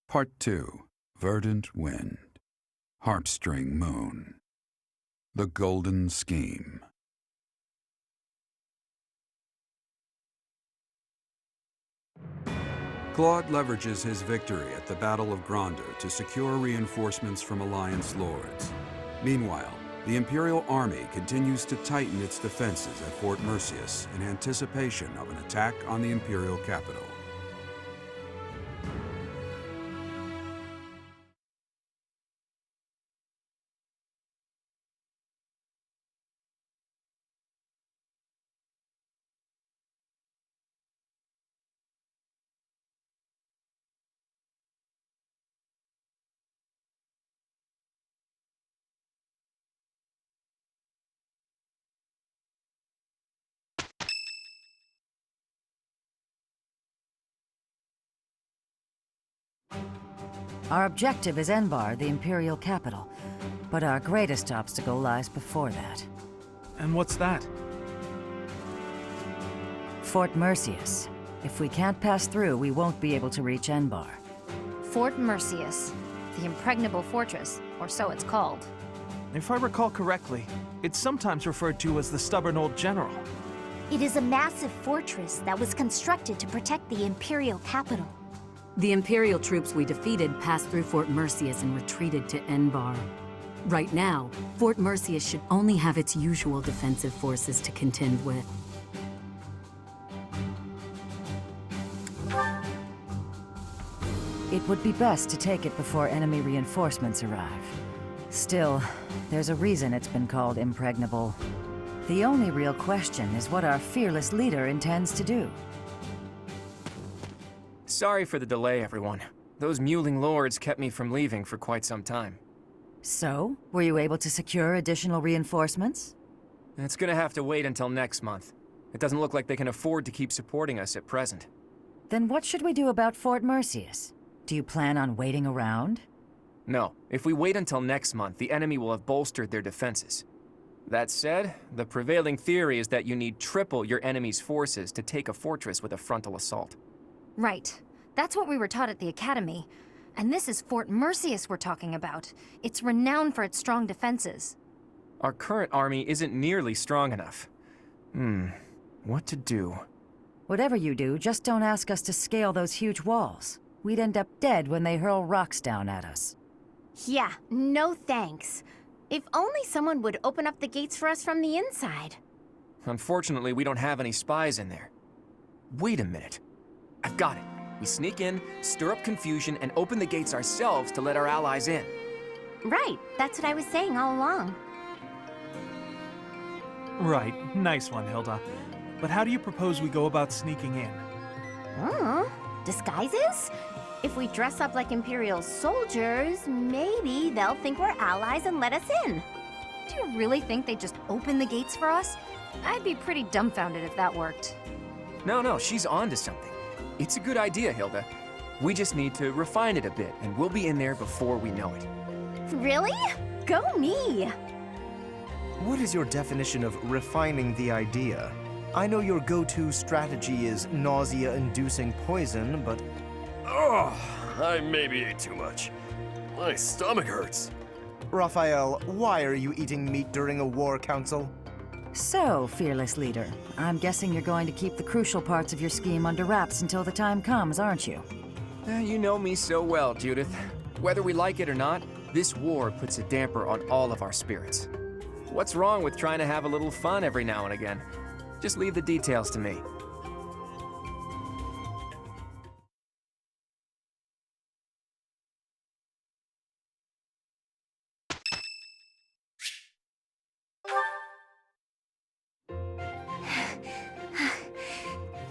Part 2. Verdant Wind. Harpstring Moon. The Golden Scheme. Claude leverages his victory at the Battle of Gronder to secure reinforcements from Alliance lords. Meanwhile, the Imperial Army continues to tighten its defenses at Fort Mercius in anticipation of an attack on the Imperial capital. Our objective is Enbar, the Imperial capital, but our greatest obstacle lies before that. And what's that? Fort Mercius. If we can't pass through, we won't be able to reach Enbar. Fort Mercius, the impregnable fortress, or so it's called. If I recall correctly, it's sometimes referred to as the Stubborn Old General. It is a massive fortress that was constructed to protect the Imperial capital. The Imperial troops we defeated passed through Fort Mercius and retreated to Enbar. Right now, Fort Mercius should only have its usual defensive forces to contend with. It would be best to take it before enemy reinforcements arrive. Still, there's a reason it's been called impregnable. The only real question is what our fearless leader intends to do. Sorry for the delay, everyone. Those mewling lords kept me from leaving for quite some time. So, were you able to secure additional reinforcements? It's gonna have to wait until next month. It doesn't look like they can afford to keep supporting us at present. Then what should we do about Fort Mercius? Do you plan on waiting around? No, if we wait until next month, the enemy will have bolstered their defenses. That said, the prevailing theory is that you need triple your enemy's forces to take a fortress with a frontal assault. Right. That's what we were taught at the Academy. And this is Fort Mercius we're talking about. It's renowned for its strong defenses. Our current army isn't nearly strong enough. What to do? Whatever you do, just don't ask us to scale those huge walls. We'd end up dead when they hurl rocks down at us. Yeah, no thanks. If only someone would open up the gates for us from the inside. Unfortunately, we don't have any spies in there. Wait a minute. I've got it. We sneak in, stir up confusion, and open the gates ourselves to let our allies in. Right, that's what I was saying all along. Right, nice one, Hilda. But how do you propose we go about sneaking in? Disguises? If we dress up like Imperial soldiers, maybe they'll think we're allies and let us in. Do you really think they'd just open the gates for us? I'd be pretty dumbfounded if that worked. No, she's on to something. It's a good idea, Hilda. We just need to refine it a bit, and we'll be in there before we know it. Really? Go me! What is your definition of refining the idea? I know your go-to strategy is nausea-inducing poison, but... Oh, I maybe ate too much. My stomach hurts. Raphael, why are you eating meat during a war council? So, fearless leader, I'm guessing you're going to keep the crucial parts of your scheme under wraps until the time comes, aren't you? You know me so well, Judith. Whether we like it or not, this war puts a damper on all of our spirits. What's wrong with trying to have a little fun every now and again? Just leave the details to me.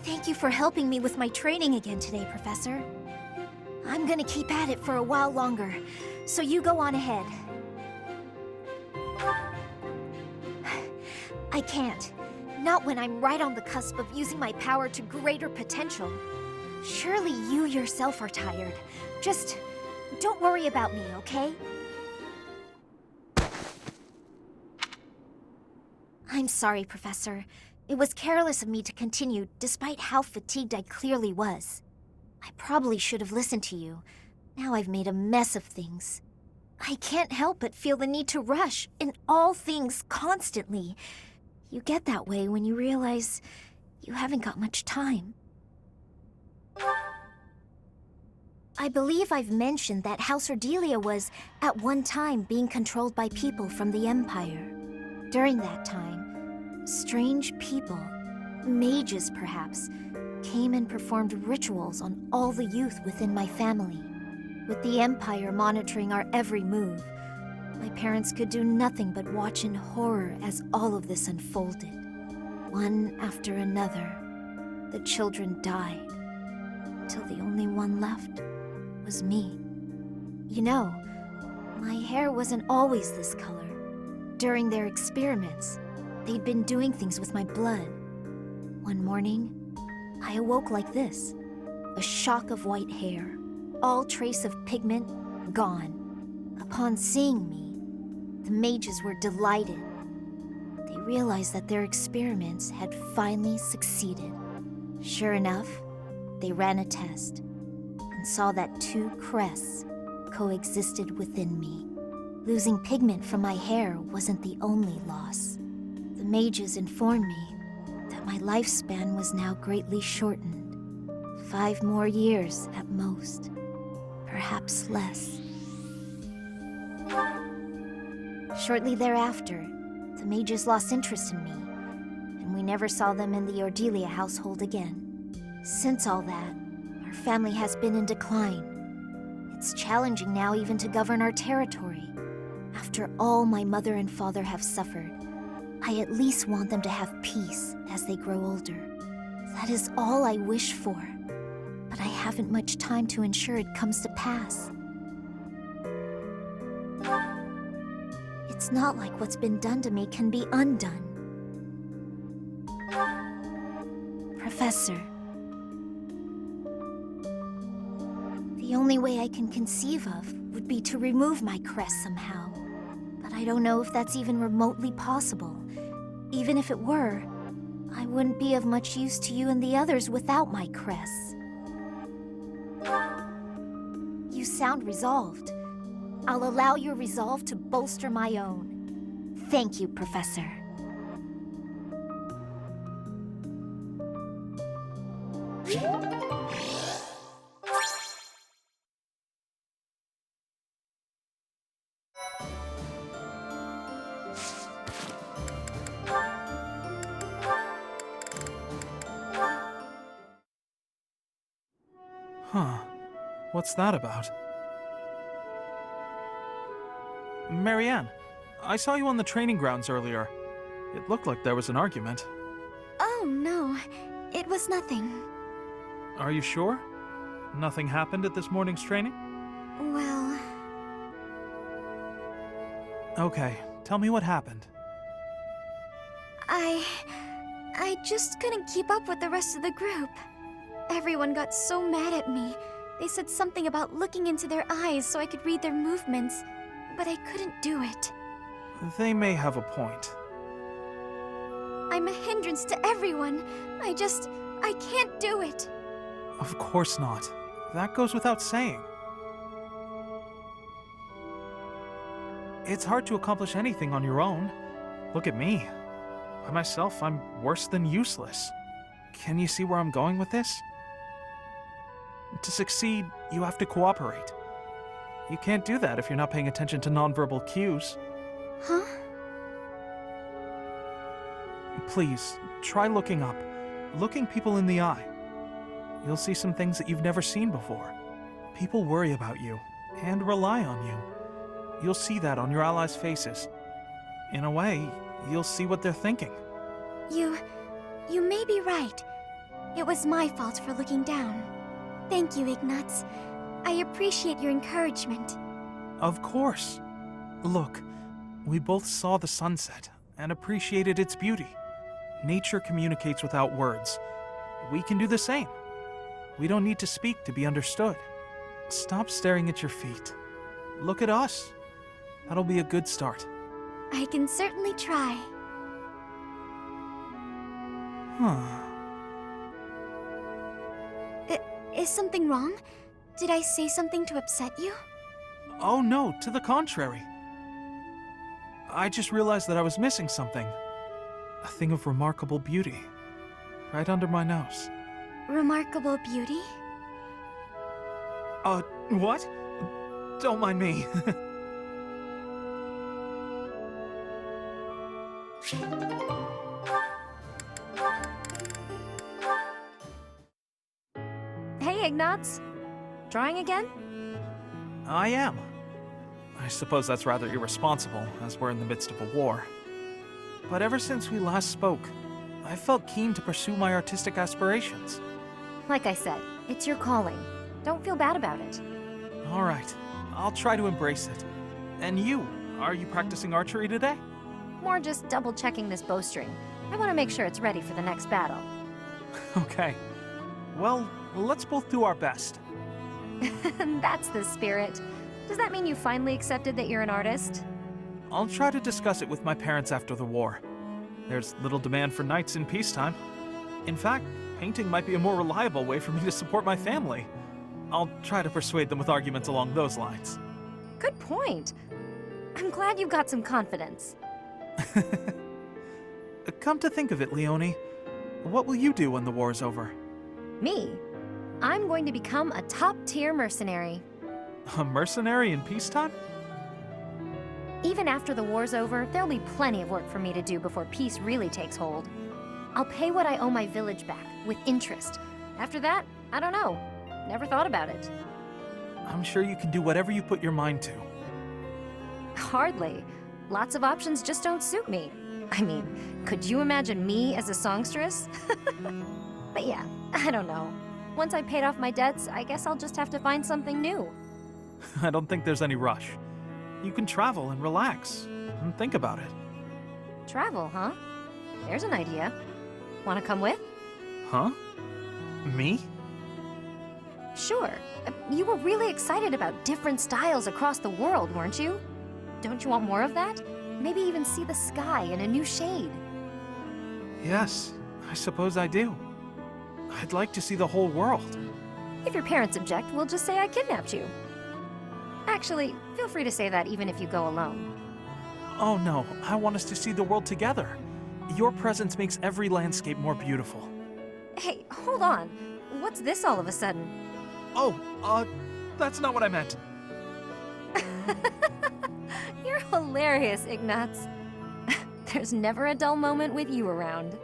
Thank you for helping me with my training again today, Professor. I'm gonna keep at it for a while longer, so you go on ahead. I can't. Not when I'm right on the cusp of using my power to greater potential. Surely you yourself are tired. Just don't worry about me, okay? I'm sorry, Professor. It was careless of me to continue, despite how fatigued I clearly was. I probably should have listened to you. Now I've made a mess of things. I can't help but feel the need to rush in all things constantly. You get that way when you realize you haven't got much time. I believe I've mentioned that House Ordelia was, at one time, being controlled by people from the Empire. During that time, strange people, mages perhaps, came and performed rituals on all the youth within my family. With the Empire monitoring our every move, my parents could do nothing but watch in horror as all of this unfolded. One after another, the children died, until the only one left was me. You know, my hair wasn't always this color. During their experiments, they'd been doing things with my blood. One morning, I awoke like this, a shock of white hair, all trace of pigment gone. Upon seeing me, the mages were delighted. They realized that their experiments had finally succeeded. Sure enough, they ran a test and saw that two crests coexisted within me. Losing pigment from my hair wasn't the only loss. The mages informed me that my lifespan was now greatly shortened. 5 more years at most, perhaps less. Shortly thereafter, the mages lost interest in me, and we never saw them in the Ordelia household again. Since all that, our family has been in decline. It's challenging now even to govern our territory. After all my mother and father have suffered, I at least want them to have peace as they grow older. That is all I wish for, but I haven't much time to ensure it comes to pass. It's not like what's been done to me can be undone. Professor, the only way I can conceive of would be to remove my crest somehow. But I don't know if that's even remotely possible. Even if it were, I wouldn't be of much use to you and the others without my crests. You sound resolved. I'll allow your resolve to bolster my own. Thank you, Professor. Huh. What's that about? Marianne, I saw you on the training grounds earlier. It looked like there was an argument. Oh, no. It was nothing. Are you sure? Nothing happened at this morning's training? Well... Okay, tell me what happened. I just couldn't keep up with the rest of the group. Everyone got so mad at me. They said something about looking into their eyes so I could read their movements, but I couldn't do it. They may have a point. I'm a hindrance to everyone. I can't do it. Of course not. That goes without saying. It's hard to accomplish anything on your own. Look at me. By myself, I'm worse than useless. Can you see where I'm going with this? To succeed, you have to cooperate. You can't do that if you're not paying attention to nonverbal cues. Huh? Please, try looking up. Looking people in the eye. You'll see some things that you've never seen before. People worry about you, and rely on you. You'll see that on your allies' faces. In a way, you'll see what they're thinking. You may be right. It was my fault for looking down. Thank you, Ignatz. I appreciate your encouragement. Of course. Look, we both saw the sunset and appreciated its beauty. Nature communicates without words. We can do the same. We don't need to speak to be understood. Stop staring at your feet. Look at us. That'll be a good start. I can certainly try. Huh. Is something wrong? Did I say something to upset you? Oh no, to the contrary. I just realized that I was missing something. A thing of remarkable beauty. Right under my nose. Remarkable beauty? What? Don't mind me. Hey, Ignatz. Drawing again? I am. I suppose that's rather irresponsible, as we're in the midst of a war. But ever since we last spoke, I felt keen to pursue my artistic aspirations. Like I said, it's your calling. Don't feel bad about it. All right, I'll try to embrace it. And you, are you practicing archery today? More just double-checking this bowstring. I want to make sure it's ready for the next battle. Okay. Well, let's both do our best. That's the spirit. Does that mean you finally accepted that you're an artist? I'll try to discuss it with my parents after the war. There's little demand for knights in peacetime. In fact, painting might be a more reliable way for me to support my family. I'll try to persuade them with arguments along those lines. Good point. I'm glad you've got some confidence. Come to think of it, Leonie, what will you do when the war is over? Me? I'm going to become a top-tier mercenary. A mercenary in peacetime? Even after the war's over, there'll be plenty of work for me to do before peace really takes hold. I'll pay what I owe my village back, with interest. After that, I don't know. Never thought about it. I'm sure you can do whatever you put your mind to. Hardly. Lots of options just don't suit me. I mean, could you imagine me as a songstress? But yeah, I don't know. Once I've paid off my debts, I guess I'll just have to find something new. I don't think there's any rush. You can travel and relax, and think about it. Travel, huh? There's an idea. Want to come with? Huh? Me? Sure. You were really excited about different styles across the world, weren't you? Don't you want more of that? Maybe even see the sky in a new shade. Yes, I suppose I do. I'd like to see the whole world. If your parents object, we'll just say I kidnapped you. Actually, feel free to say that even if you go alone. Oh no, I want us to see the world together. Your presence makes every landscape more beautiful. Hey, hold on. What's this all of a sudden? Oh, that's not what I meant. You're hilarious, Ignatz. There's never a dull moment with you around.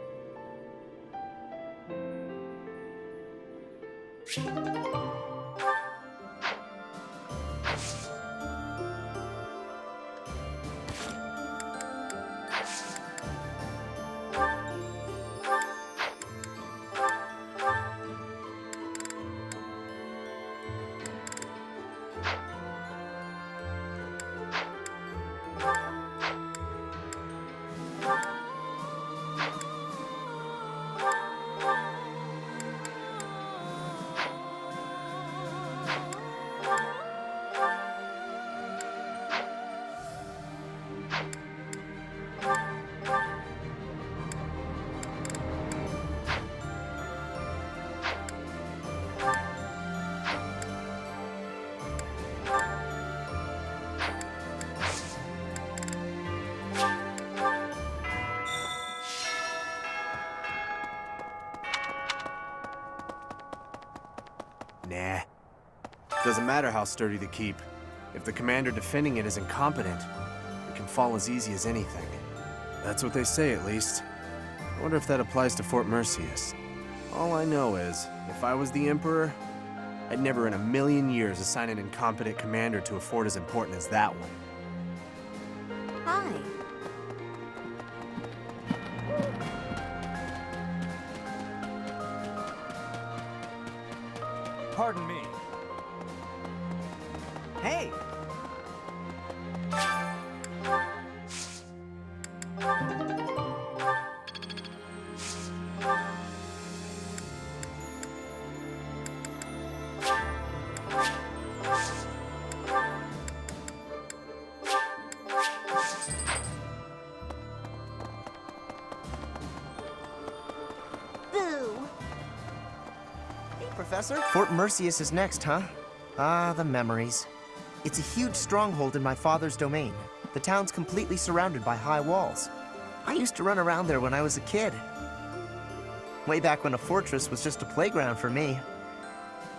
Nah. Doesn't matter how sturdy the keep. If the commander defending it is incompetent, it can fall as easy as anything. That's what they say, at least. I wonder if that applies to Fort Mercius. All I know is, if I was the Emperor, I'd never in a million years assign an incompetent commander to a fort as important as that one. Hi. Pardon me. Hey! Professor? Fort Mercius is next, huh? Ah, the memories. It's a huge stronghold in my father's domain. The town's completely surrounded by high walls. I used to run around there when I was a kid. Way back when a fortress was just a playground for me.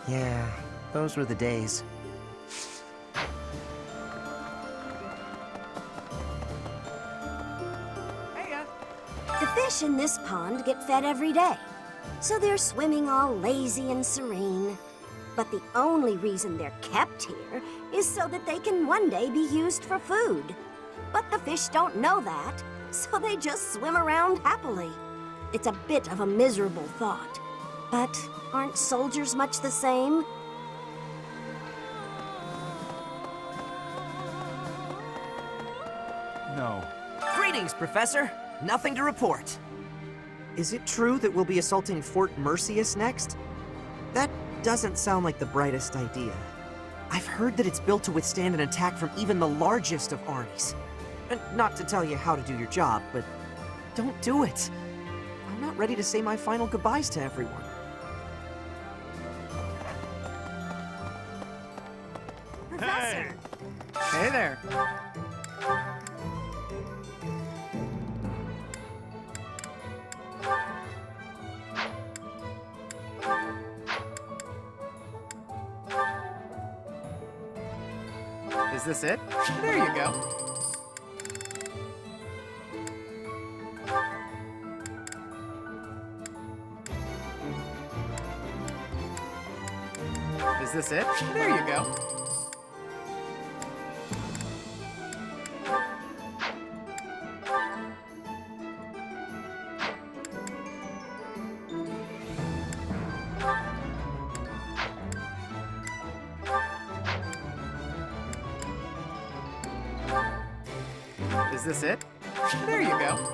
Yeah, those were the days. The fish in this pond get fed every day, so they're swimming all lazy and serene. But the only reason they're kept here is so that they can one day be used for food. But the fish don't know that, so they just swim around happily. It's a bit of a miserable thought. But aren't soldiers much the same? No. Greetings, Professor. Nothing to report. Is it true that we'll be assaulting Fort Mercius next? That doesn't sound like the brightest idea. I've heard that it's built to withstand an attack from even the largest of armies. And not to tell you how to do your job, but don't do it. I'm not ready to say my final goodbyes to everyone. Professor! Hey there. Is this it? There you go. Is this it? There you go. Is this it? There you go.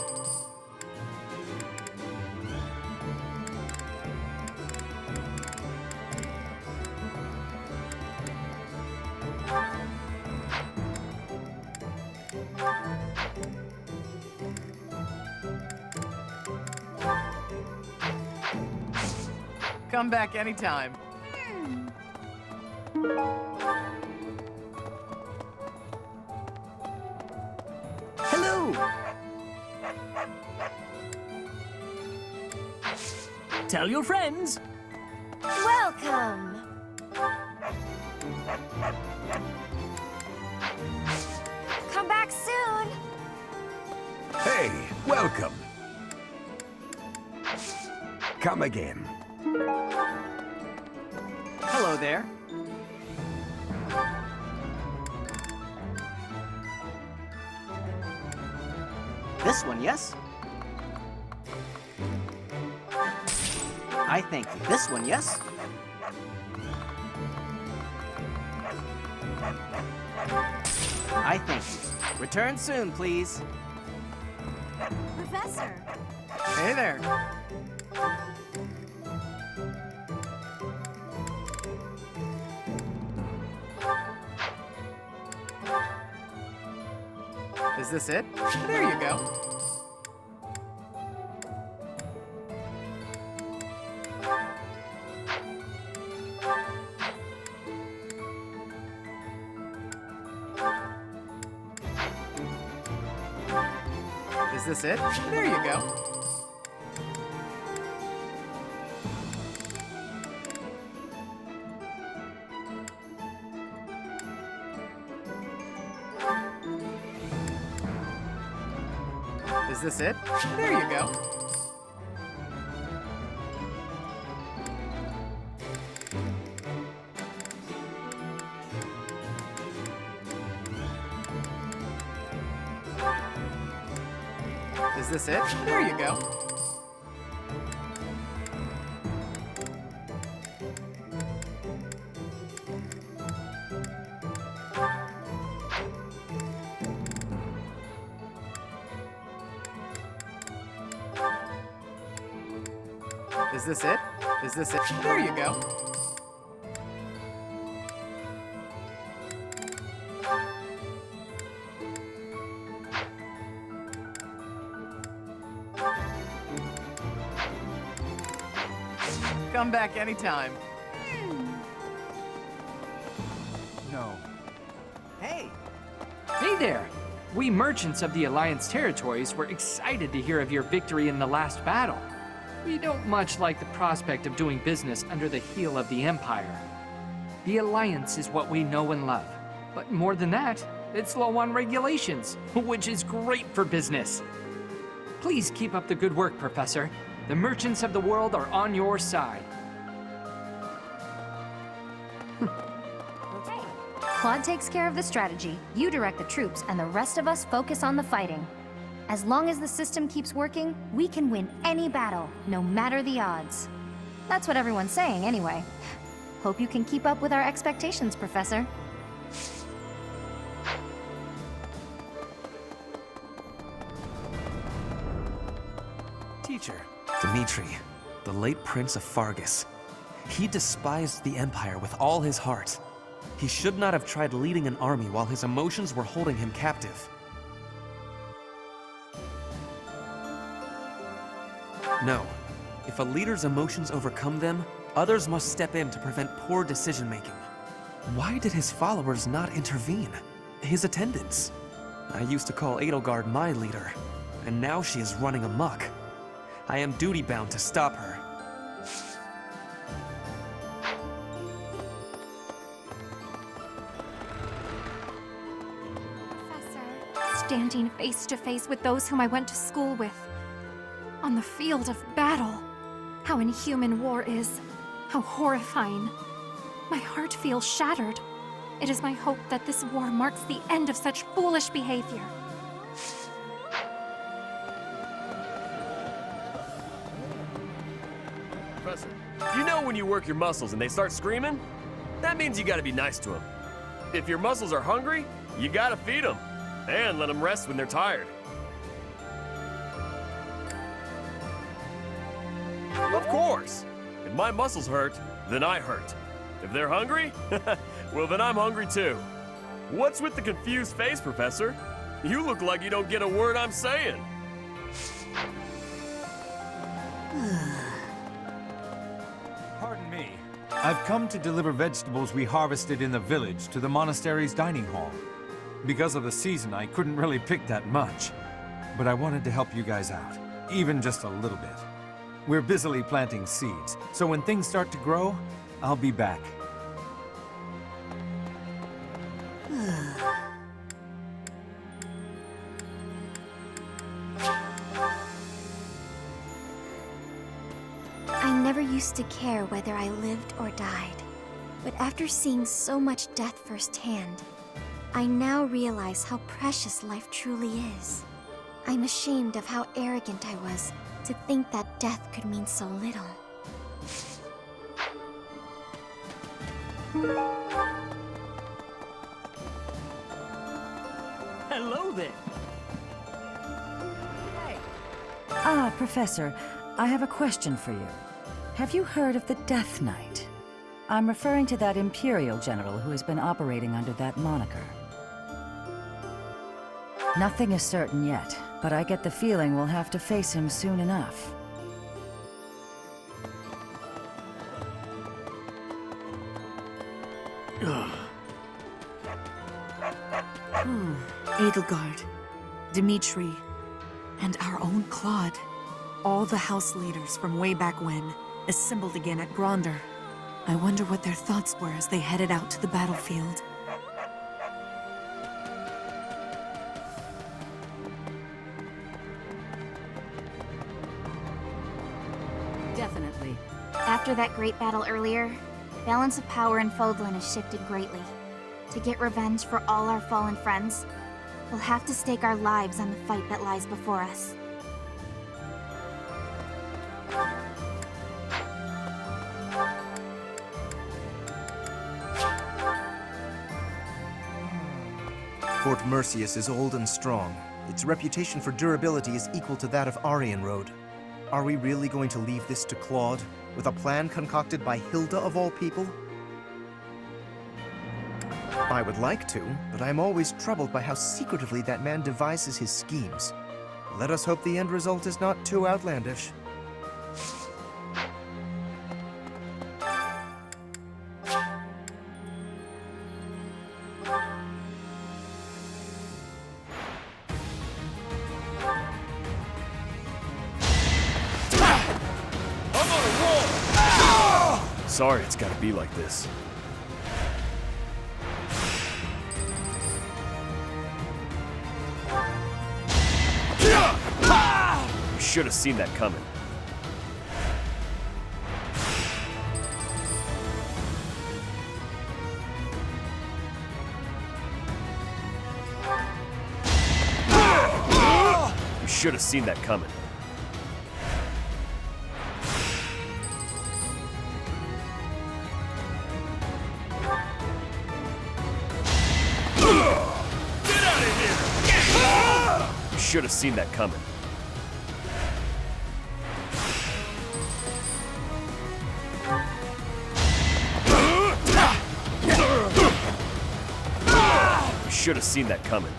Come back anytime. Hello! Tell your friends! Welcome! Come back soon! Hey, welcome. Come again. Hello there. This one, yes? I thank you. This one, yes? I thank you. Return soon, please. Professor! Hey there. Is this it? There you go. Is this it? There you go. Is this it? There you go. Is this it? There you go. Is this it? Is this it? There you go. Come back anytime. No. Hey! Hey there! We merchants of the Alliance territories were excited to hear of your victory in the last battle. We don't much like the prospect of doing business under the heel of the Empire. The Alliance is what we know and love. But more than that, it's low on regulations, which is great for business. Please keep up the good work, Professor. The merchants of the world are on your side. Claude takes care of the strategy, you direct the troops, and the rest of us focus on the fighting. As long as the system keeps working, we can win any battle, no matter the odds. That's what everyone's saying, anyway. Hope you can keep up with our expectations, Professor. Teacher. Dimitri, the late Prince of Fargus. He despised the Empire with all his heart. He should not have tried leading an army while his emotions were holding him captive. No. If a leader's emotions overcome them, others must step in to prevent poor decision-making. Why did his followers not intervene? His attendants? I used to call Edelgard my leader, and now she is running amok. I am duty-bound to stop her. Standing face to face with those whom I went to school with. On the field of battle. How inhuman war is. How horrifying. My heart feels shattered. It is my hope that this war marks the end of such foolish behavior. Professor, you know when you work your muscles and they start screaming? That means you gotta be nice to them. If your muscles are hungry, you gotta feed them. And let them rest when they're tired. Of course! If my muscles hurt, then I hurt. If they're hungry, well then I'm hungry too. What's with the confused face, Professor? You look like you don't get a word I'm saying. Pardon me. I've come to deliver vegetables we harvested in the village to the monastery's dining hall. Because of the season, I couldn't really pick that much. But I wanted to help you guys out, even just a little bit. We're busily planting seeds, so when things start to grow, I'll be back. I never used to care whether I lived or died. But after seeing so much death firsthand, I now realize how precious life truly is. I'm ashamed of how arrogant I was to think that death could mean so little. Hello there! Ah, Professor, I have a question for you. Have you heard of the Death Knight? I'm referring to that Imperial general who has been operating under that moniker. Nothing is certain yet, but I get the feeling we'll have to face him soon enough. Edelgard, Dimitri, and our own Claude. All the house leaders from way back when, assembled again at Gronder. I wonder what their thoughts were as they headed out to the battlefield. Definitely. After that great battle earlier, the balance of power in Fodlan has shifted greatly. To get revenge for all our fallen friends, we'll have to stake our lives on the fight that lies before us. Fort Mercius is old and strong. Its reputation for durability is equal to that of Aryan Road. Are we really going to leave this to Claude, with a plan concocted by Hilda of all people? I would like to, but I'm always troubled by how secretively that man devises his schemes. Let us hope the end result is not too outlandish. Sorry it's gotta be like this. You should have seen that coming. You should have seen that coming. Should have seen that coming. Should have seen that coming.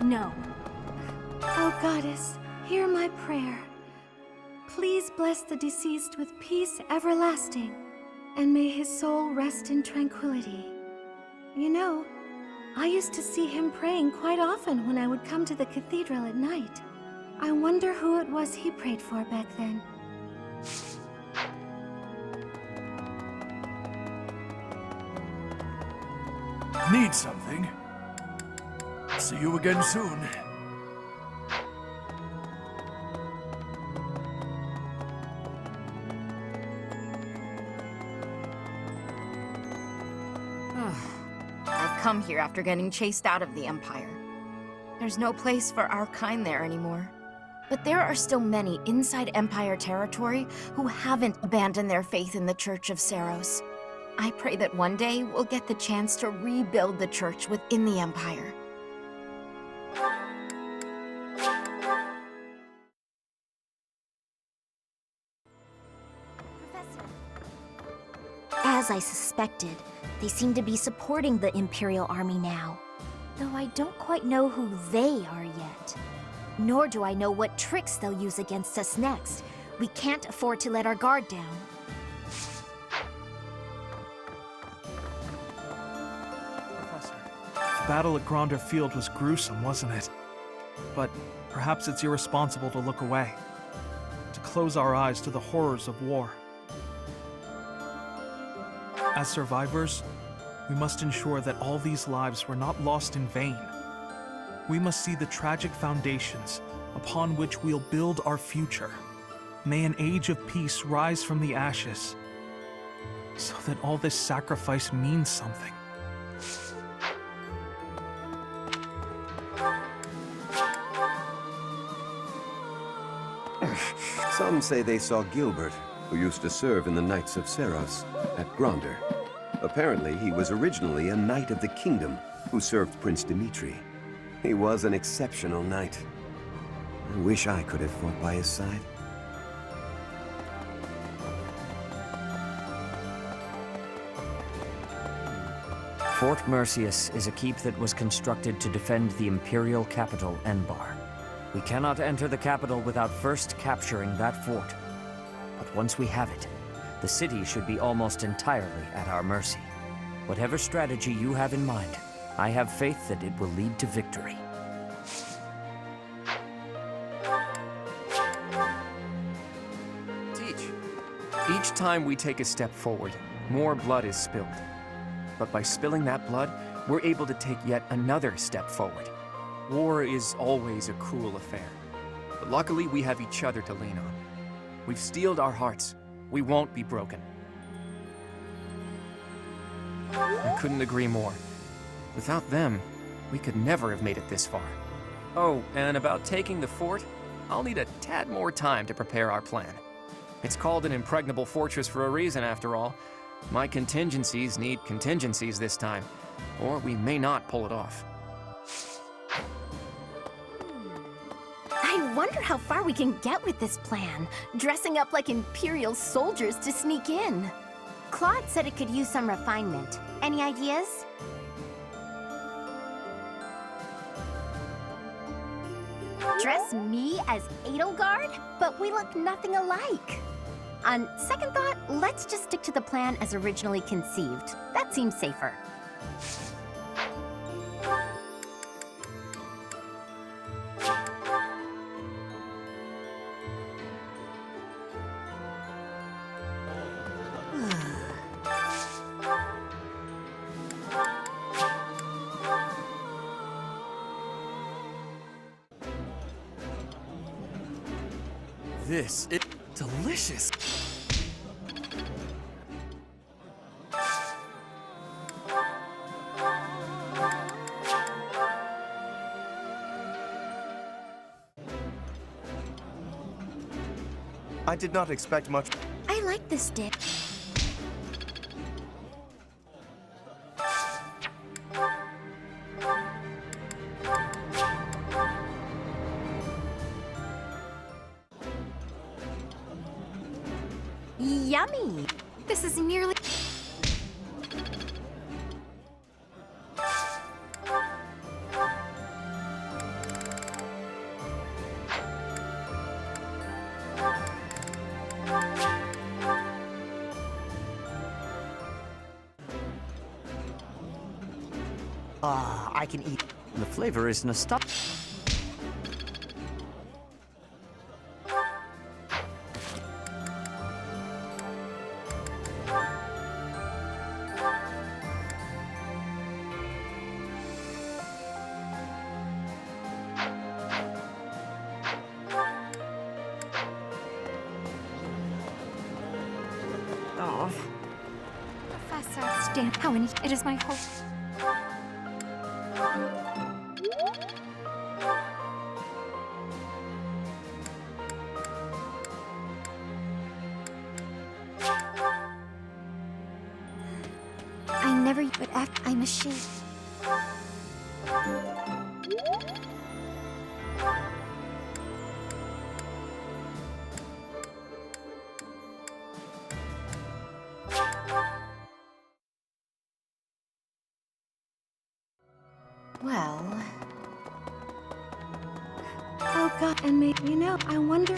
No. Oh, Goddess, hear my prayer. Please bless the deceased with peace everlasting, and may his soul rest in tranquility. You know, I used to see him praying quite often when I would come to the cathedral at night. I wonder who it was he prayed for back then. Need something? See you again soon. I've come here after getting chased out of the Empire. There's no place for our kind there anymore. But there are still many inside Empire territory who haven't abandoned their faith in the Church of Seros. I pray that one day we'll get the chance to rebuild the church within the Empire. As I suspected, they seem to be supporting the Imperial Army now. Though I don't quite know who they are yet. Nor do I know what tricks they'll use against us next. We can't afford to let our guard down. Professor, the battle at Gronder Field was gruesome, wasn't it? But perhaps it's irresponsible to look away. To close our eyes to the horrors of war. As survivors, we must ensure that all these lives were not lost in vain. We must see the tragic foundations upon which we'll build our future. May an age of peace rise from the ashes, so that all this sacrifice means something. Some say they saw Gilbert, who used to serve in the Knights of Seros, at Gronder. Apparently, he was originally a Knight of the Kingdom who served Prince Dimitri. He was an exceptional knight. I wish I could have fought by his side. Fort Mercius is a keep that was constructed to defend the imperial capital, Enbar. We cannot enter the capital without first capturing that fort. But once we have it, the city should be almost entirely at our mercy. Whatever strategy you have in mind, I have faith that it will lead to victory. Each time we take a step forward, more blood is spilled. But by spilling that blood, we're able to take yet another step forward. War is always a cruel affair. But luckily, we have each other to lean on. We've steeled our hearts. We won't be broken. I couldn't agree more. Without them, we could never have made it this far. Oh, and about taking the fort, I'll need a tad more time to prepare our plan. It's called an impregnable fortress for a reason, after all. My contingencies need contingencies this time, or we may not pull it off. wonder how far we can get with this plan, dressing up like Imperial soldiers to sneak in. Claude said it could use some refinement. Any ideas? Dress me as Edelgard? But we look nothing alike. On second thought, let's just stick to the plan as originally conceived. That seems safer. This is delicious. I did not expect much. I like this dip. Yummy! This is nearly... I can eat. The flavor is nostalgic. Oh. Professor, stand. How many? It is my hope. I never would act. I'm a sheep. Well... Oh god, and maybe, you know, I wonder...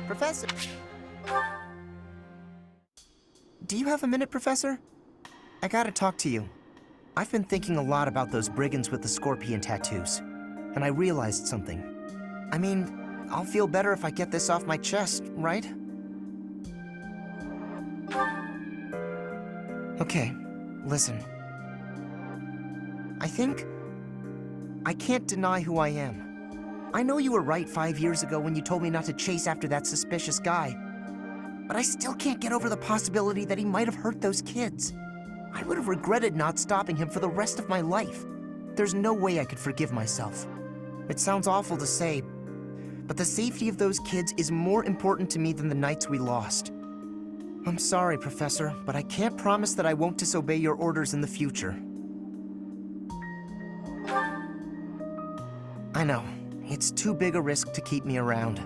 Professor? Do you have a minute, Professor? I gotta talk to you. I've been thinking a lot about those brigands with the scorpion tattoos, and I realized something. I mean, I'll feel better if I get this off my chest, right? Okay, listen. I think I can't deny who I am. I know you were right 5 years ago when you told me not to chase after that suspicious guy. But I still can't get over the possibility that he might have hurt those kids. I would have regretted not stopping him for the rest of my life. There's no way I could forgive myself. It sounds awful to say, but the safety of those kids is more important to me than the knights we lost. I'm sorry, Professor, but I can't promise that I won't disobey your orders in the future. I know. It's too big a risk to keep me around.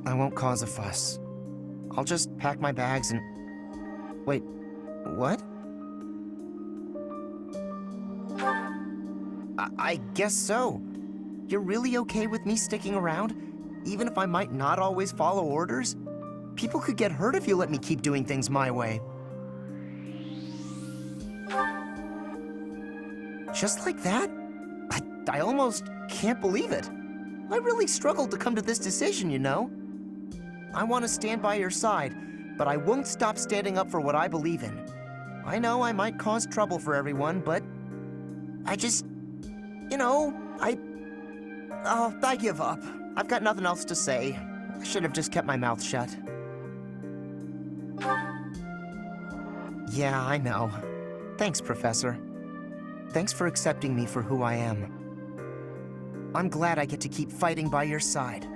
I won't cause a fuss. I'll just pack my bags and... Wait, what? I guess so. You're really okay with me sticking around? Even if I might not always follow orders? People could get hurt if you let me keep doing things my way. Just like that? I almost can't believe it. I really struggled to come to this decision, you know? I want to stand by your side, but I won't stop standing up for what I believe in. I know I might cause trouble for everyone, but You know, I give up. I've got nothing else to say. I should have just kept my mouth shut. Yeah, I know. Thanks, Professor. Thanks for accepting me for who I am. I'm glad I get to keep fighting by your side.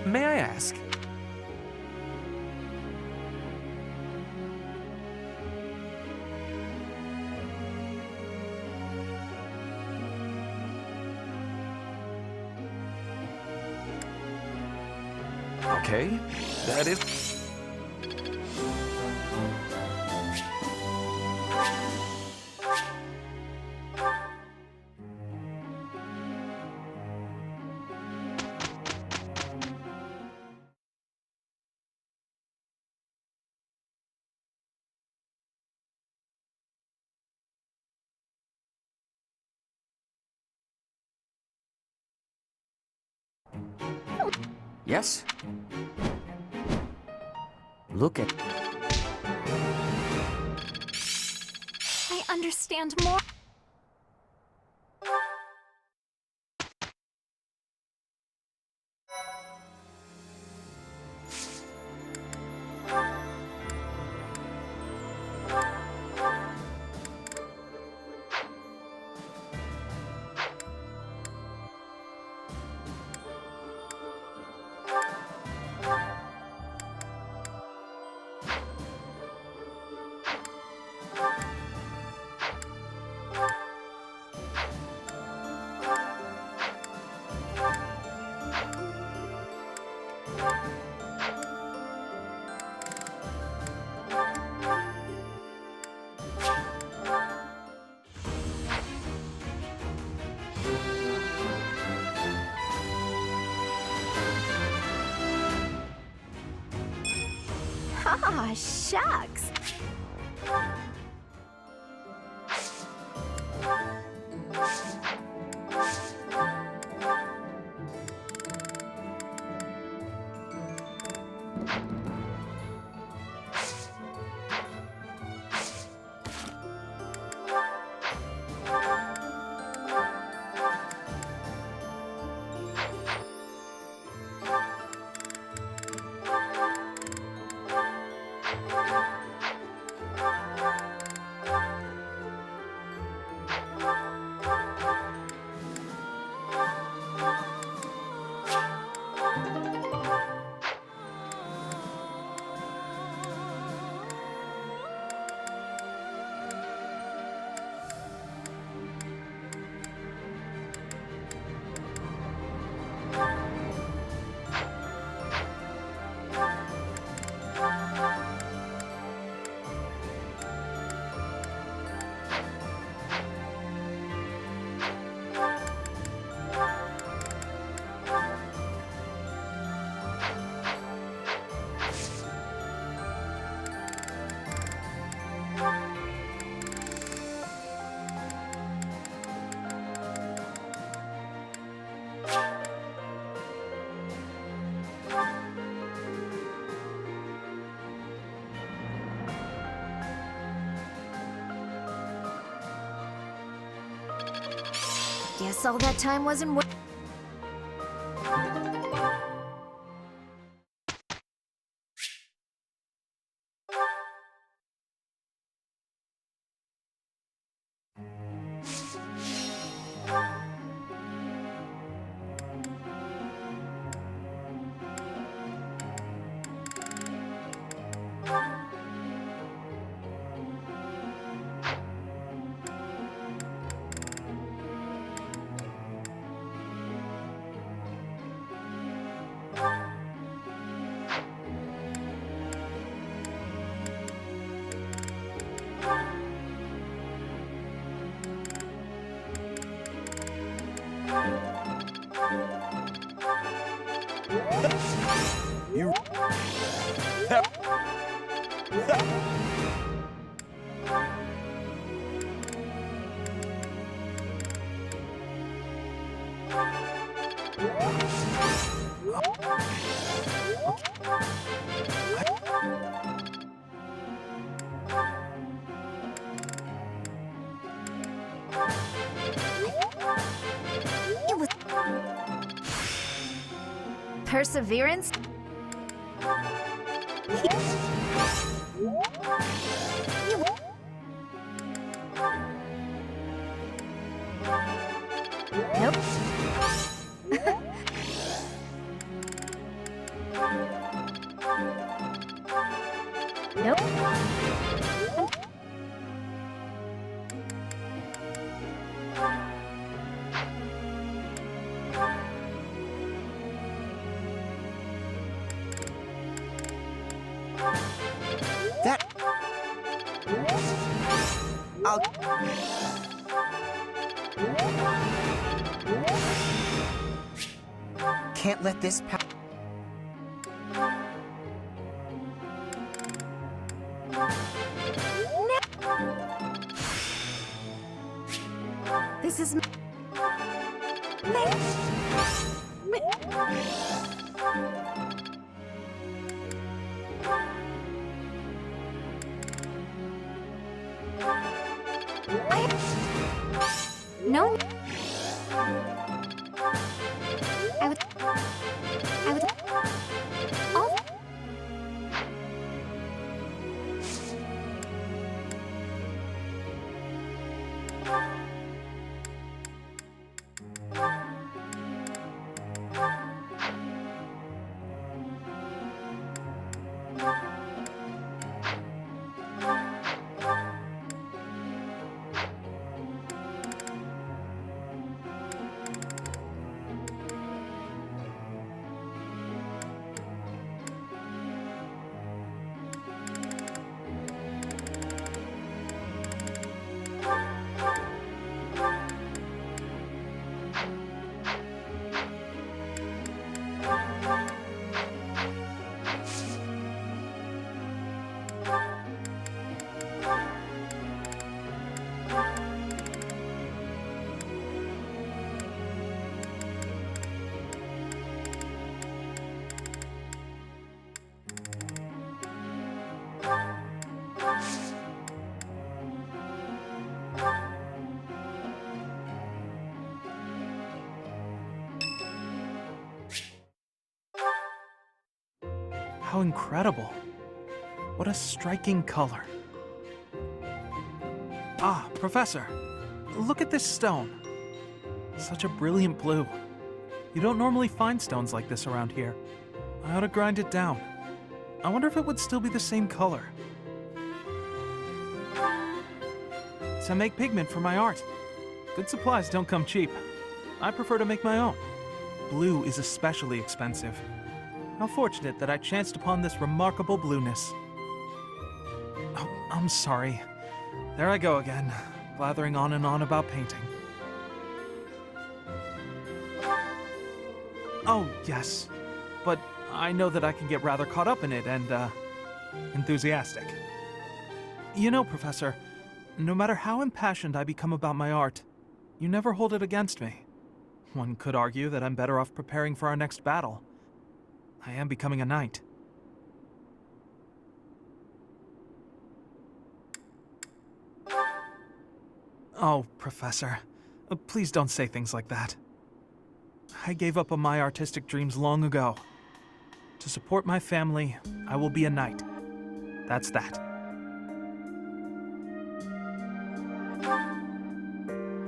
May I ask? Okay, that is... Yes? Look at... I understand more. Ah, shucks. Guess all that time wasn't worth. You... It was perseverance. Nope. Nope. That... I'll... Can't let this pass. This is... No. I would. Oh. How incredible. What a striking color. Ah, Professor, look at this stone. Such a brilliant blue. You don't normally find stones like this around here. I ought to grind it down. I wonder if it would still be the same color. To make pigment for my art. Good supplies don't come cheap. I prefer to make my own. Blue is especially expensive. How fortunate that I chanced upon this remarkable blueness. Oh, I'm sorry. There I go again, blathering on and on about painting. Oh, yes. But I know that I can get rather caught up in it and, enthusiastic. You know, Professor, no matter how impassioned I become about my art, you never hold it against me. One could argue that I'm better off preparing for our next battle. I am becoming a knight. Oh, Professor, please don't say things like that. I gave up on my artistic dreams long ago. To support my family, I will be a knight. That's that.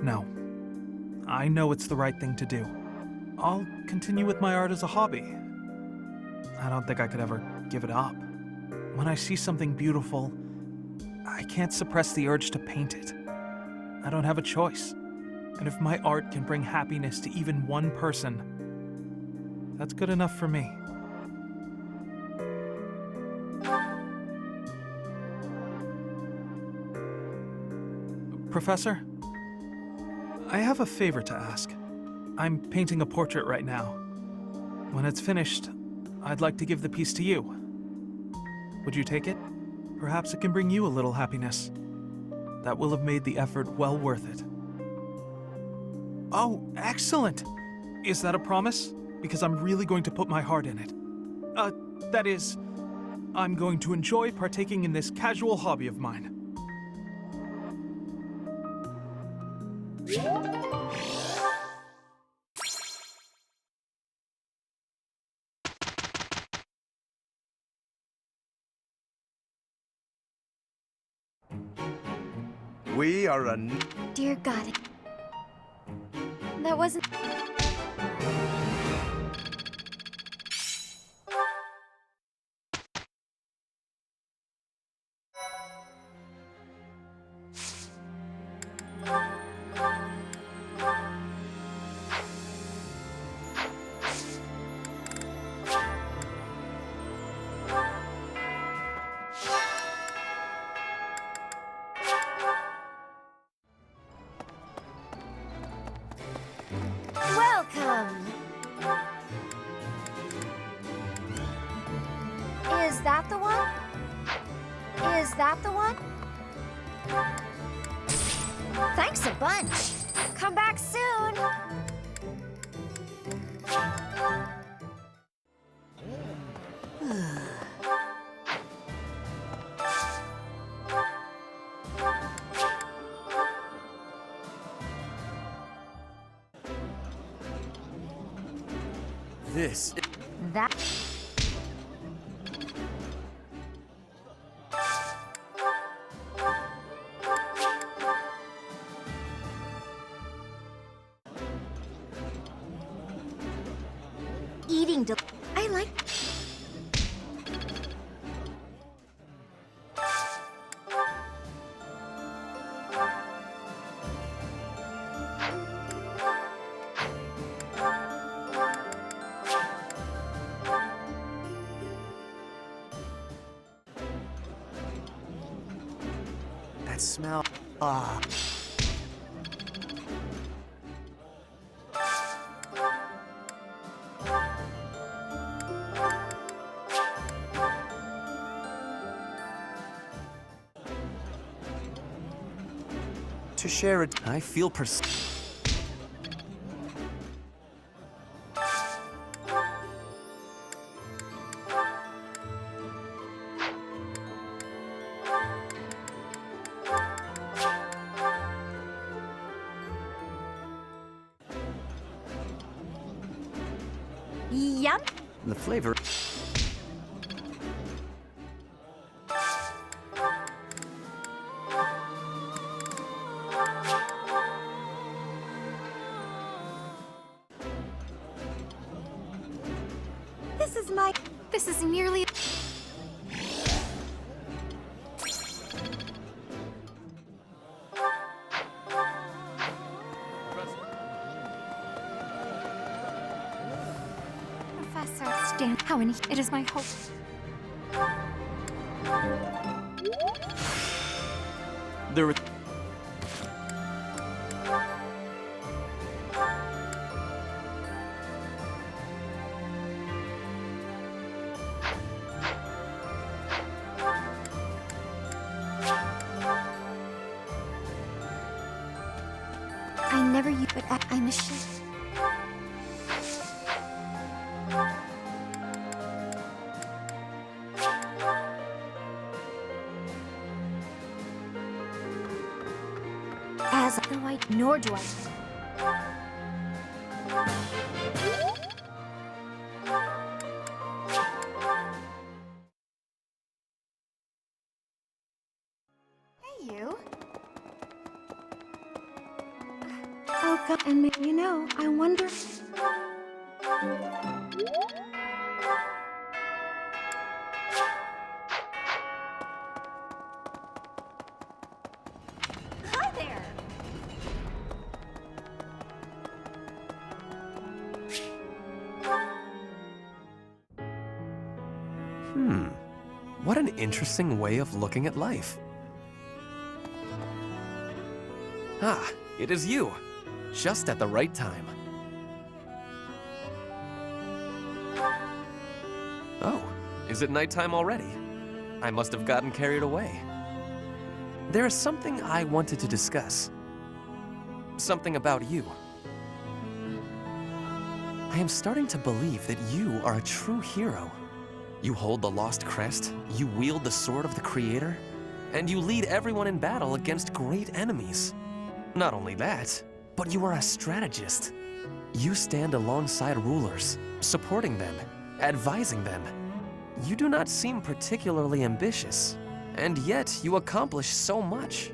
No. I know it's the right thing to do. I'll continue with my art as a hobby. I don't think I could ever give it up. When I see something beautiful, I can't suppress the urge to paint it. I don't have a choice. And if my art can bring happiness to even one person, that's good enough for me. Professor, I have a favor to ask. I'm painting a portrait right now. When it's finished, I'd like to give the piece to you. Would you take it? Perhaps it can bring you a little happiness. That will have made the effort well worth it. Oh, excellent! Is that a promise? Because I'm really going to put my heart in it. That is, I'm going to enjoy partaking in this casual hobby of mine. We are a... Dear God. That wasn't... Welcome! Is that the one? Is that the one? Thanks a bunch. Come back soon. This. That. Eating I like. That smell. Ah. To share it. I feel Yum. the flavor. This is nearly. Professor, stand. How in it is my hope. There were. I never use, but I'm a shit. as though I nor do I. Hey, you. Oh God, and you know, I wonder. Hi there. What an interesting way of looking at life. Ah, it is you. Just at the right time. Oh, is it nighttime already? I must have gotten carried away. There is something I wanted to discuss. Something about you. I am starting to believe that you are a true hero. You hold the Lost Crest, you wield the Sword of the Creator, and you lead everyone in battle against great enemies. Not only that, but you are a strategist. You stand alongside rulers, supporting them, advising them. You do not seem particularly ambitious, and yet you accomplish so much.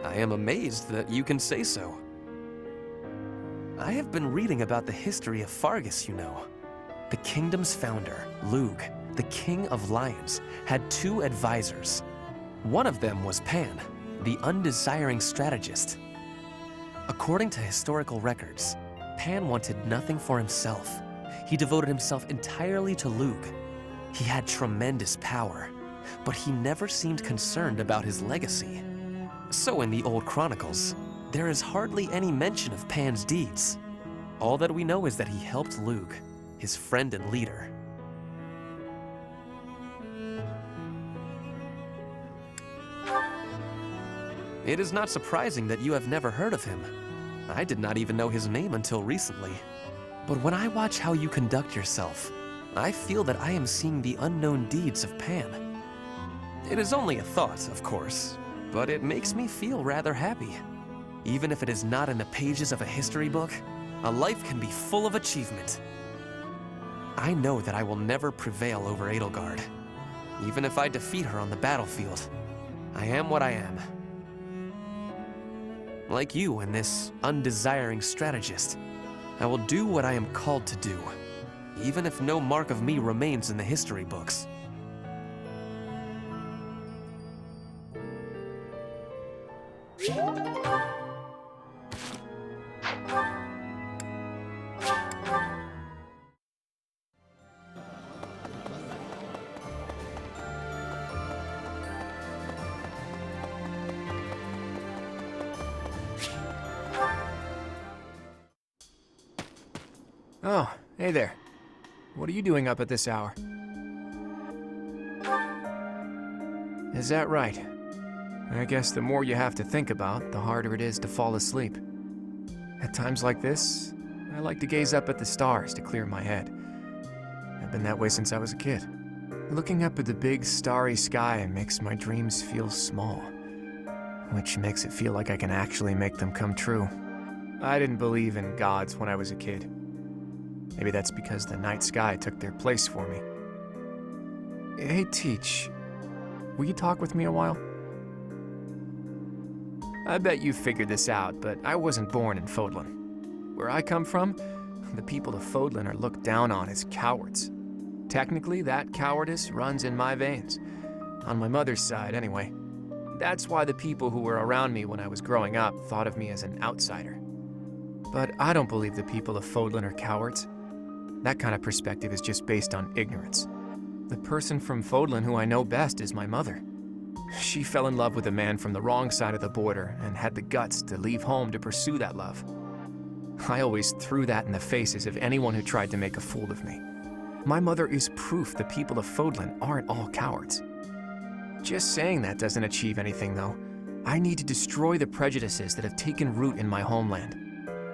I am amazed that you can say so. I have been reading about the history of Fargus, you know. The kingdom's founder, Lug, the king of lions, had 2 advisors. One of them was Pan, the undesiring strategist. According to historical records, Pan wanted nothing for himself. He devoted himself entirely to Lug. He had tremendous power, but he never seemed concerned about his legacy. So in the old chronicles, there is hardly any mention of Pan's deeds. All that we know is that he helped Lug, his friend and leader. It is not surprising that you have never heard of him. I did not even know his name until recently. But when I watch how you conduct yourself, I feel that I am seeing the unknown deeds of Pan. It is only a thought, of course, but it makes me feel rather happy. Even if it is not in the pages of a history book, a life can be full of achievement. I know that I will never prevail over Edelgard, even if I defeat her on the battlefield. I am what I am. Like you and this undesiring strategist, I will do what I am called to do, even if no mark of me remains in the history books. Oh, hey there. What are you doing up at this hour? Is that right? I guess the more you have to think about, the harder it is to fall asleep. At times like this, I like to gaze up at the stars to clear my head. I've been that way since I was a kid. Looking up at the big starry sky makes my dreams feel small, which makes it feel like I can actually make them come true. I didn't believe in gods when I was a kid. Maybe that's because the night sky took their place for me. Hey, Teach, will you talk with me a while? I bet you figured this out, but I wasn't born in Fodlan. Where I come from, the people of Fodlan are looked down on as cowards. Technically, that cowardice runs in my veins. On my mother's side, anyway. That's why the people who were around me when I was growing up thought of me as an outsider. But I don't believe the people of Fodlan are cowards. That kind of perspective is just based on ignorance. The person from Fodlan who I know best is my mother. She fell in love with a man from the wrong side of the border and had the guts to leave home to pursue that love. I always threw that in the faces of anyone who tried to make a fool of me. My mother is proof the people of Fodlan aren't all cowards. Just saying that doesn't achieve anything, though. I need to destroy the prejudices that have taken root in my homeland.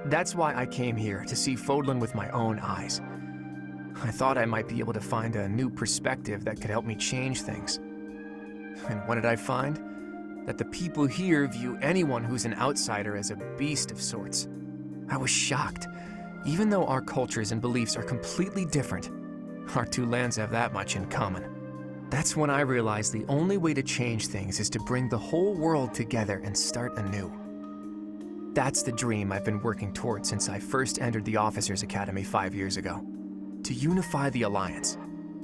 That's why I came here, to see Fodlan with my own eyes. I thought I might be able to find a new perspective that could help me change things. And what did I find? That the people here view anyone who's an outsider as a beast of sorts. I was shocked. Even though our cultures and beliefs are completely different, our two lands have that much in common. That's when I realized the only way to change things is to bring the whole world together and start anew. That's the dream I've been working towards since I first entered the Officers Academy 5 years ago. To unify the Alliance,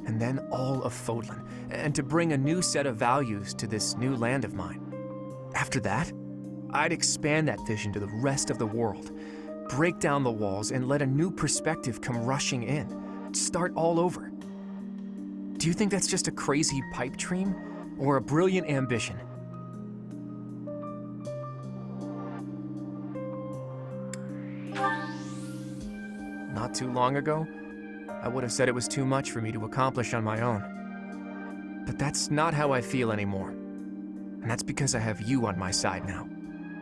and then all of Fodlan, and to bring a new set of values to this new land of mine. After that, I'd expand that vision to the rest of the world, break down the walls, and let a new perspective come rushing in, start all over. Do you think that's just a crazy pipe dream, or a brilliant ambition? Not too long ago, I would have said it was too much for me to accomplish on my own. But that's not how I feel anymore. And that's because I have you on my side now.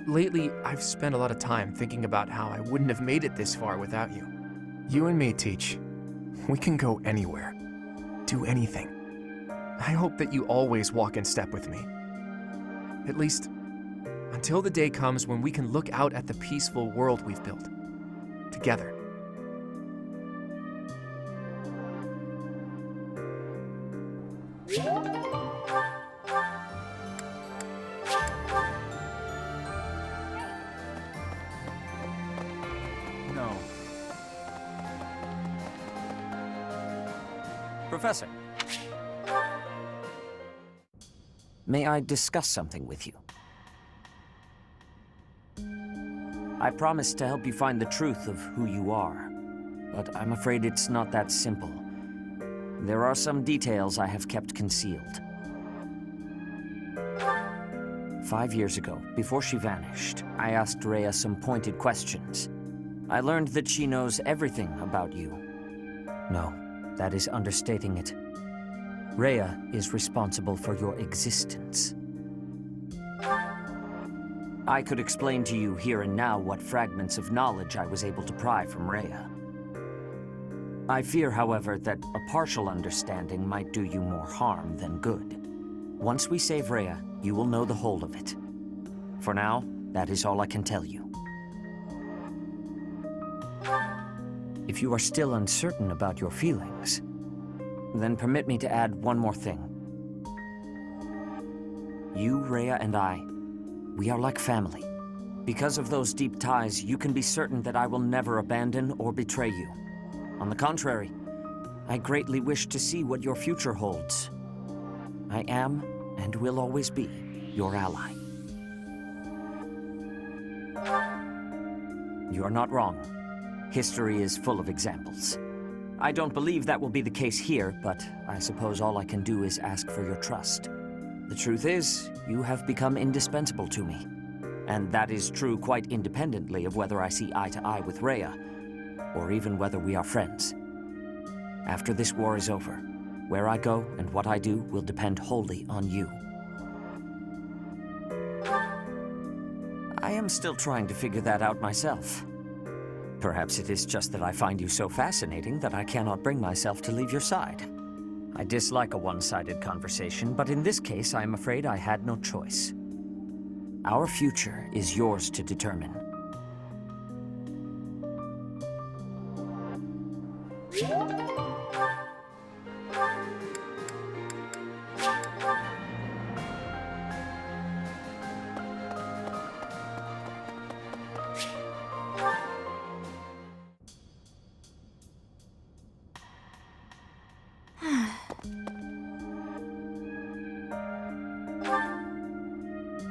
Lately, I've spent a lot of time thinking about how I wouldn't have made it this far without you. You and me, Teach, we can go anywhere, do anything. I hope that you always walk in step with me. At least, until the day comes when we can look out at the peaceful world we've built, together. No. Professor. May I discuss something with you? I promised to help you find the truth of who you are, but I'm afraid it's not that simple. There are some details I have kept concealed. 5 years ago, before she vanished, I asked Rhea some pointed questions. I learned that she knows everything about you. No, that is understating it. Rhea is responsible for your existence. I could explain to you here and now what fragments of knowledge I was able to pry from Rhea. I fear, however, that a partial understanding might do you more harm than good. Once we save Rhea, you will know the whole of it. For now, That is all I can tell you. If you are still uncertain about your feelings, then permit me to add one more thing. You, Rhea, and I, we are like family. Because of those deep ties, you can be certain that I will never abandon or betray you. On the contrary, I greatly wish to see what your future holds. I am, and will always be, your ally. You are not wrong. History is full of examples. I don't believe that will be the case here, but I suppose all I can do is ask for your trust. The truth is, you have become indispensable to me. And that is true quite independently of whether I see eye to eye with Rhea, or even whether we are friends. After this war is over, where I go and what I do will depend wholly on you. I am still trying to figure that out myself. Perhaps it is just that I find you so fascinating that I cannot bring myself to leave your side. I dislike a one-sided conversation, but in this case, I am afraid I had no choice. Our future is yours to determine.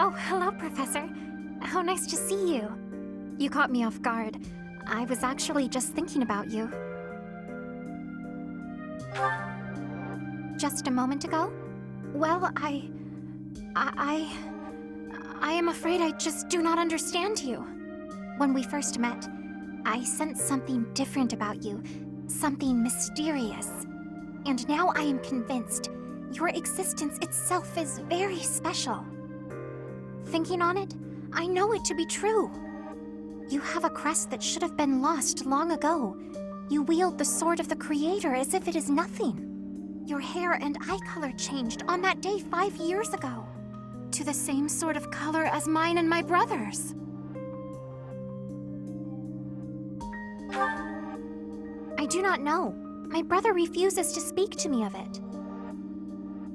Oh, hello, Professor. How nice to see you. You caught me off guard. I was actually just thinking about you. Just a moment ago? Well, I am afraid I just do not understand you. When we first met, I sensed something different about you, something mysterious. And now I am convinced your existence itself is very special. Thinking on it, I know it to be true. You have a crest that should have been lost long ago. You wield the sword of the Creator as if it is nothing. Your hair and eye color changed on that day 5 years ago, to the same sort of color as mine and my brother's. I do not know. My brother refuses to speak to me of it.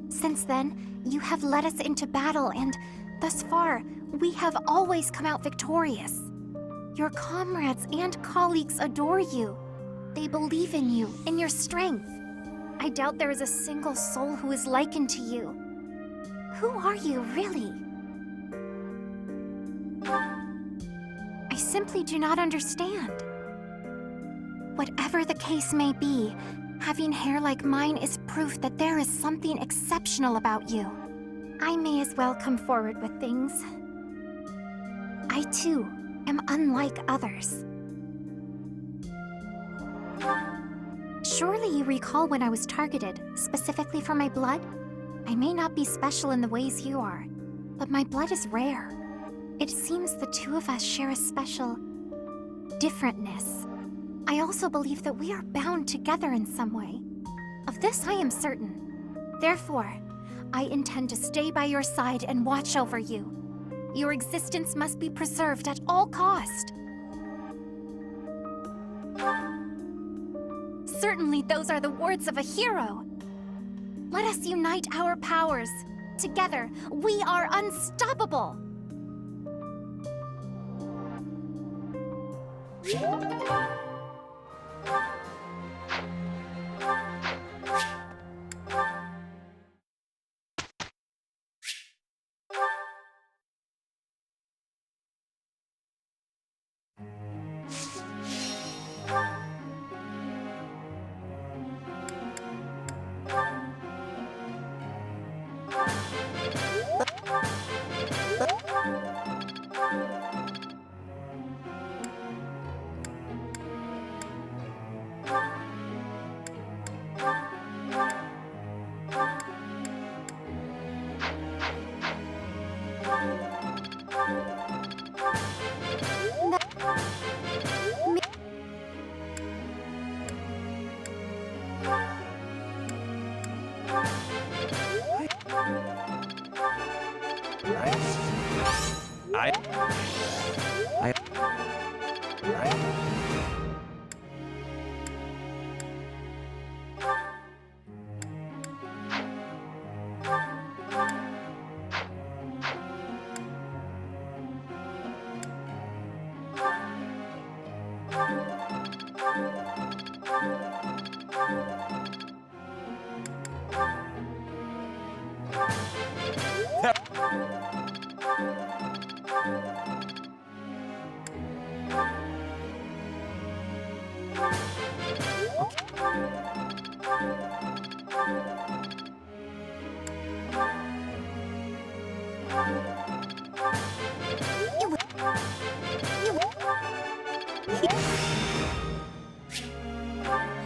Since then, you have led us into battle, and thus far, we have always come out victorious. Your comrades and colleagues adore you. They believe in you, in your strength. I doubt there is a single soul who is likened to you. Who are you, really? I simply do not understand. Whatever the case may be, having hair like mine is proof that there is something exceptional about you. I may as well come forward with things. I, too, am unlike others. Surely you recall when I was targeted, specifically for my blood? I may not be special in the ways you are, but my blood is rare. It seems the two of us share a special differentness. I also believe that we are bound together in some way. Of this I am certain. Therefore, I intend to stay by your side and watch over you. Your existence must be preserved at all cost. Certainly those are the words of a hero. Let us unite our powers. Together, we are unstoppable.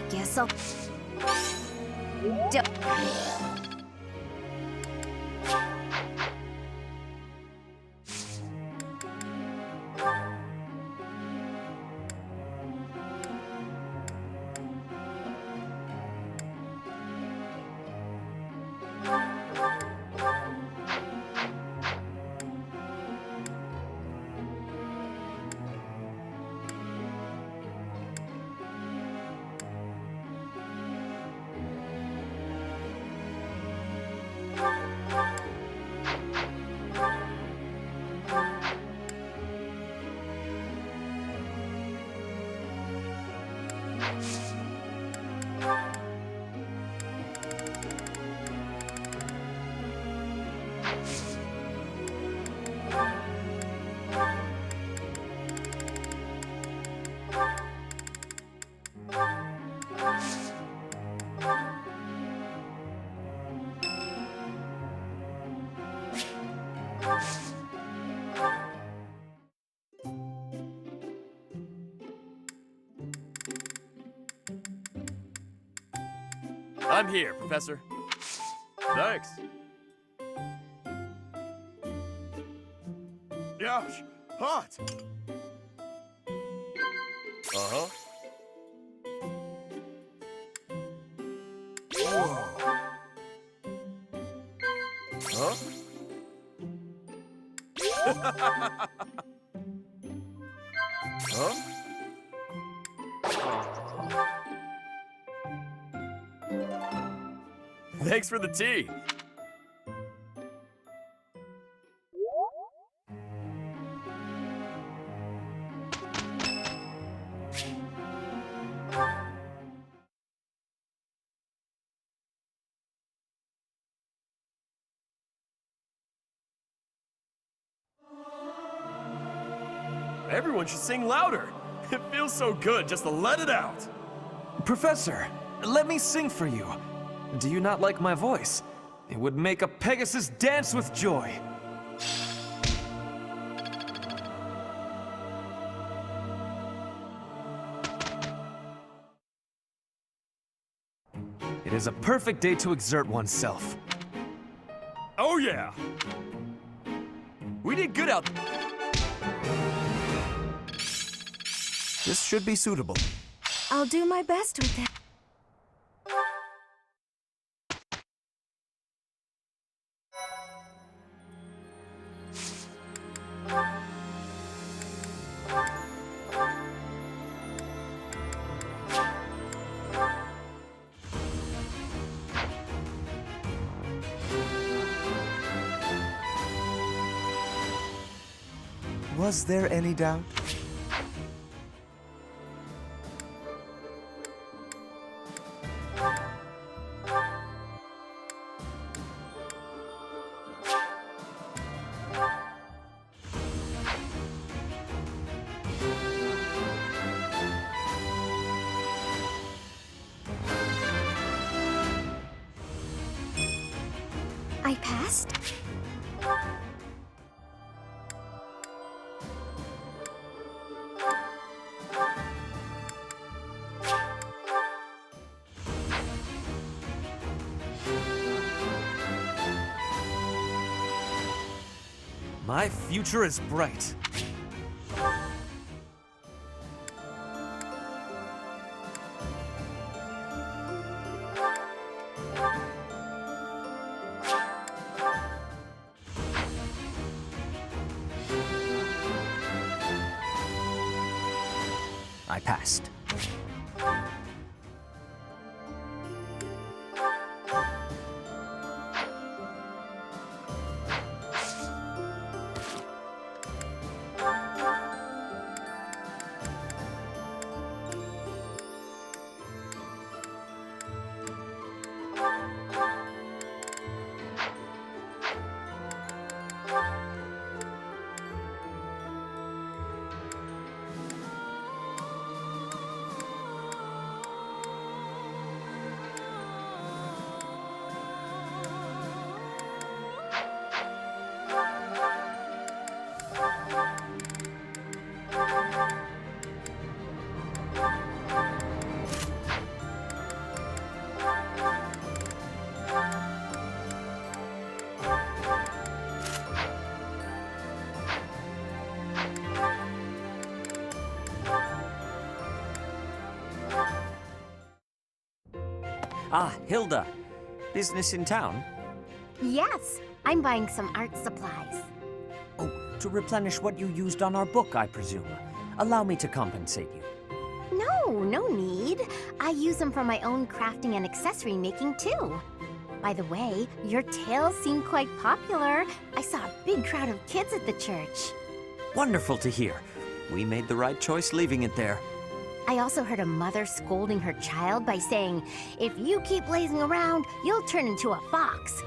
Guess I'll... I'm here, Professor. Thanks. Ouch! Hot! Uh-huh. Whoa! Huh? Huh? Thanks for the tea. Everyone should sing louder. It feels so good just to let it out. Professor, let me sing for you. Do you not like my voice? It would make a Pegasus dance with joy. It is a perfect day to exert oneself. Oh yeah! We did good out. This should be suitable. I'll do my best with that. Was there any doubt? I passed? My future is bright. I passed. Ah, Hilda. Business in town? Yes, I'm buying some art supplies. Oh, to replenish what you used on our book, I presume. Allow me to compensate you. No need. I use them for my own crafting and accessory making too. By the way, your tales seem quite popular. I saw a big crowd of kids at the church. Wonderful to hear. We made the right choice leaving it there. I also heard a mother scolding her child by saying, "If you keep lazing around, you'll turn into a fox."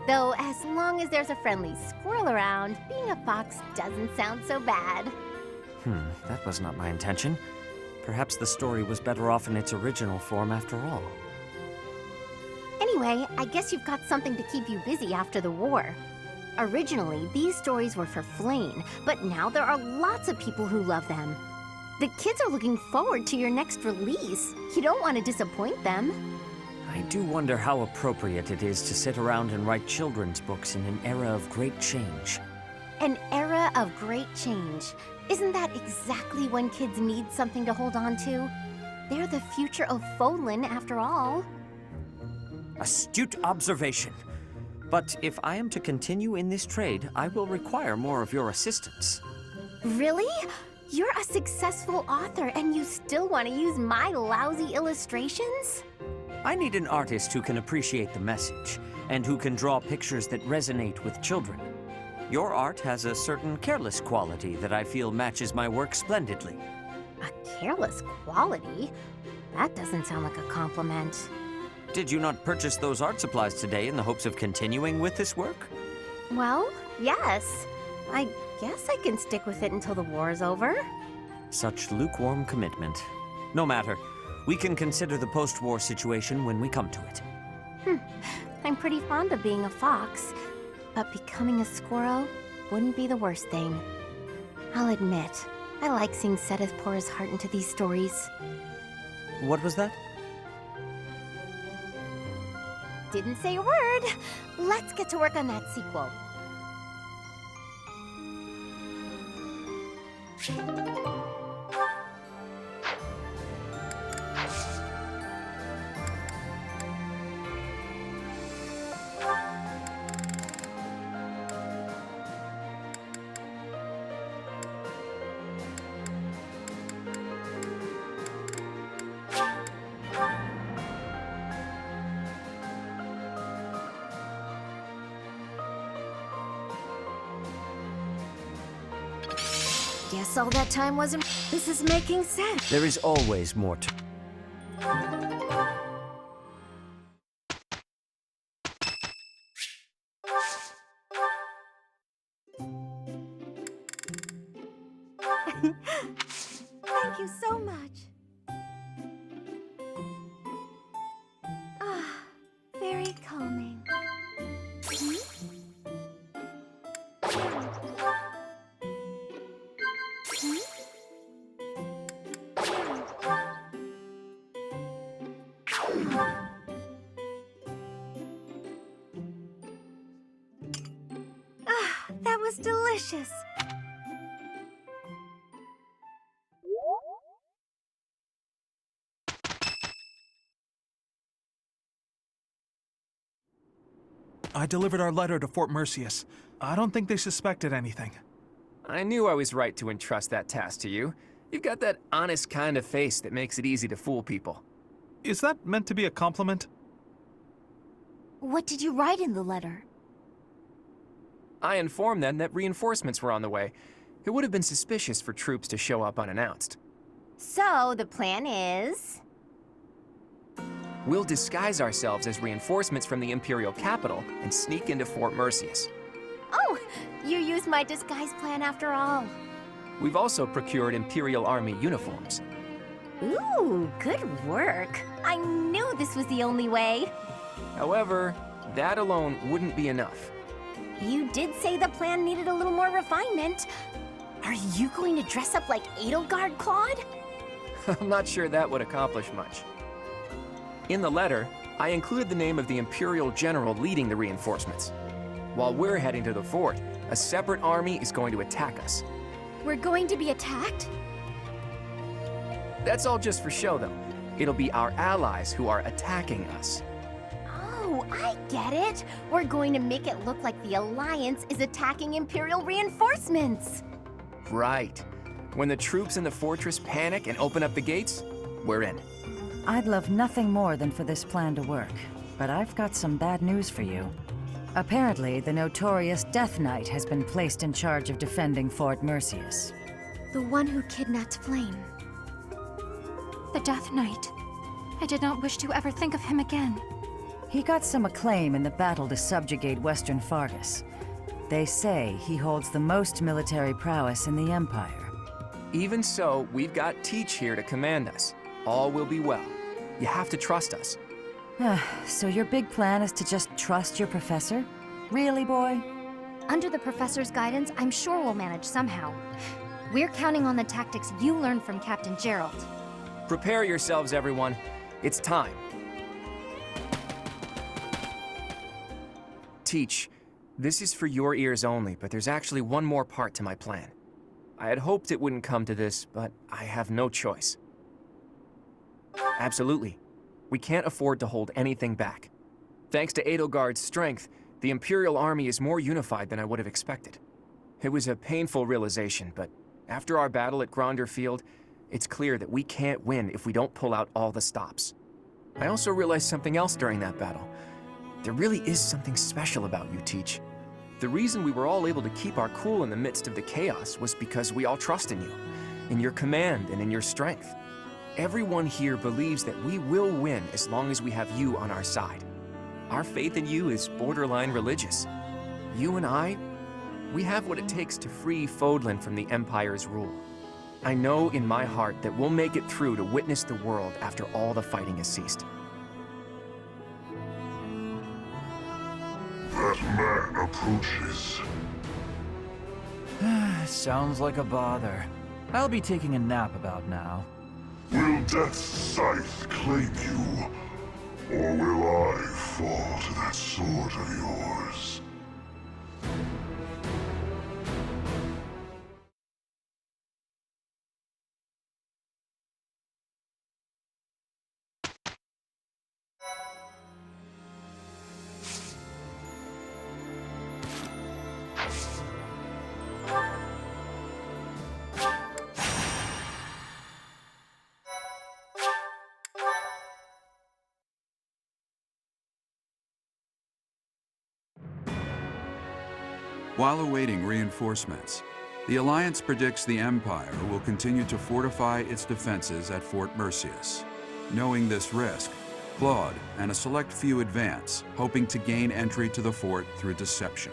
Though as long as there's a friendly squirrel around, being a fox doesn't sound so bad. That was not my intention. Perhaps the story was better off in its original form after all. Anyway, I guess you've got something to keep you busy after the war. Originally, these stories were for Flame, but now there are lots of people who love them. The kids are looking forward to your next release. You don't want to disappoint them. I do wonder how appropriate it is to sit around and write children's books in an era of great change. An era of great change. Isn't that exactly when kids need something to hold on to? They're the future of Fodlan, after all. Astute observation. But if I am to continue in this trade, I will require more of your assistance. Really? You're a successful author and you still want to use my lousy illustrations? I need an artist who can appreciate the message, and who can draw pictures that resonate with children. Your art has a certain careless quality that I feel matches my work splendidly. A careless quality? That doesn't sound like a compliment. Did you not purchase those art supplies today in the hopes of continuing with this work? Well, yes. I guess I can stick with it until the war is over. Such lukewarm commitment. No matter. We can consider the post-war situation when we come to it. I'm pretty fond of being a fox, but becoming a squirrel wouldn't be the worst thing. I'll admit, I like seeing Seth pour his heart into these stories. What was that? Didn't say a word. Let's get to work on that sequel. Guess all that time wasn't. This is making sense. There is always more to... Thank you so much. Ah, very calming. Ah, that was delicious. I delivered our letter to Fort Mercius. I don't think they suspected anything. I knew I was right to entrust that task to you. You've got that honest kind of face that makes it easy to fool people. Is that meant to be a compliment? What did you write in the letter? I informed them that reinforcements were on the way. It would have been suspicious for troops to show up unannounced. So, the plan is... We'll disguise ourselves as reinforcements from the Imperial capital and sneak into Fort Mercius. Oh, you used my disguise plan after all. We've also procured Imperial Army uniforms. Ooh, good work. I knew this was the only way. However, that alone wouldn't be enough. You did say the plan needed a little more refinement. Are you going to dress up like Edelgard, Claude? I'm not sure that would accomplish much. In the letter, I included the name of the Imperial General leading the reinforcements. While we're heading to the fort, a separate army is going to attack us. We're going to be attacked? That's all just for show, though. It'll be our allies who are attacking us. Oh, I get it. We're going to make it look like the Alliance is attacking Imperial reinforcements. Right. When the troops in the fortress panic and open up the gates, we're in. I'd love nothing more than for this plan to work, but I've got some bad news for you. Apparently, the notorious Death Knight has been placed in charge of defending Fort Mercius. The one who kidnapped Flame. The Death Knight. I did not wish to ever think of him again. He got some acclaim in the battle to subjugate Western Fargus. They say he holds the most military prowess in the Empire. Even so, we've got Teach here to command us. All will be well. You have to trust us. So your big plan is to just trust your professor? Really, boy? Under the professor's guidance, I'm sure we'll manage somehow. We're counting on the tactics you learned from Captain Gerald. Prepare yourselves, everyone. It's time. Teach, this is for your ears only, but there's actually one more part to my plan. I had hoped it wouldn't come to this, but I have no choice. Absolutely. We can't afford to hold anything back. Thanks to Edelgard's strength, the Imperial Army is more unified than I would have expected. It was a painful realization, but after our battle at Gronder Field, it's clear that we can't win if we don't pull out all the stops. I also realized something else during that battle. There really is something special about you, Teach. The reason we were all able to keep our cool in the midst of the chaos was because we all trust in you, in your command and in your strength. Everyone here believes that we will win as long as we have you on our side. Our faith in you is borderline religious. You and I, we have what it takes to free Fodlan from the Empire's rule. I know in my heart that we'll make it through to witness the world after all the fighting has ceased. That man approaches. Sounds like a bother. I'll be taking a nap about now. Will Death's scythe claim you? Or will I fall to that sword of yours? While awaiting reinforcements, the Alliance predicts the Empire will continue to fortify its defenses at Fort Mercius. Knowing this risk, Claude and a select few advance, hoping to gain entry to the fort through deception.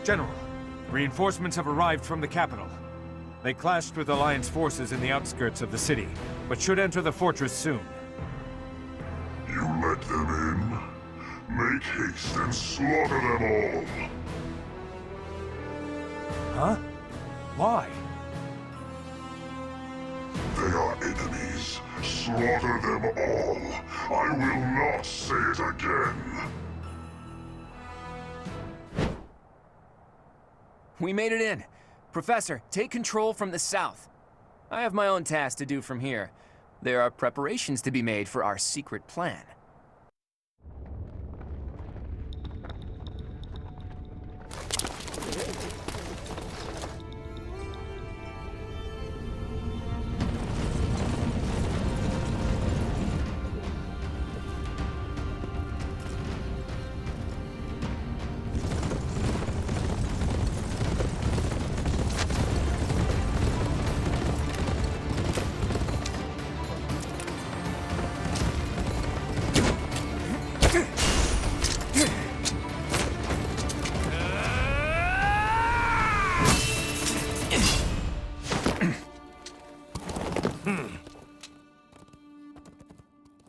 General, reinforcements have arrived from the capital. They clashed with Alliance forces in the outskirts of the city, but should enter the fortress soon. You let them in? Make haste and slaughter them all! Huh? Why? They are enemies. Slaughter them all. I will not say it again. We made it in. Professor, take control from the south. I have my own task to do from here. There are preparations to be made for our secret plan.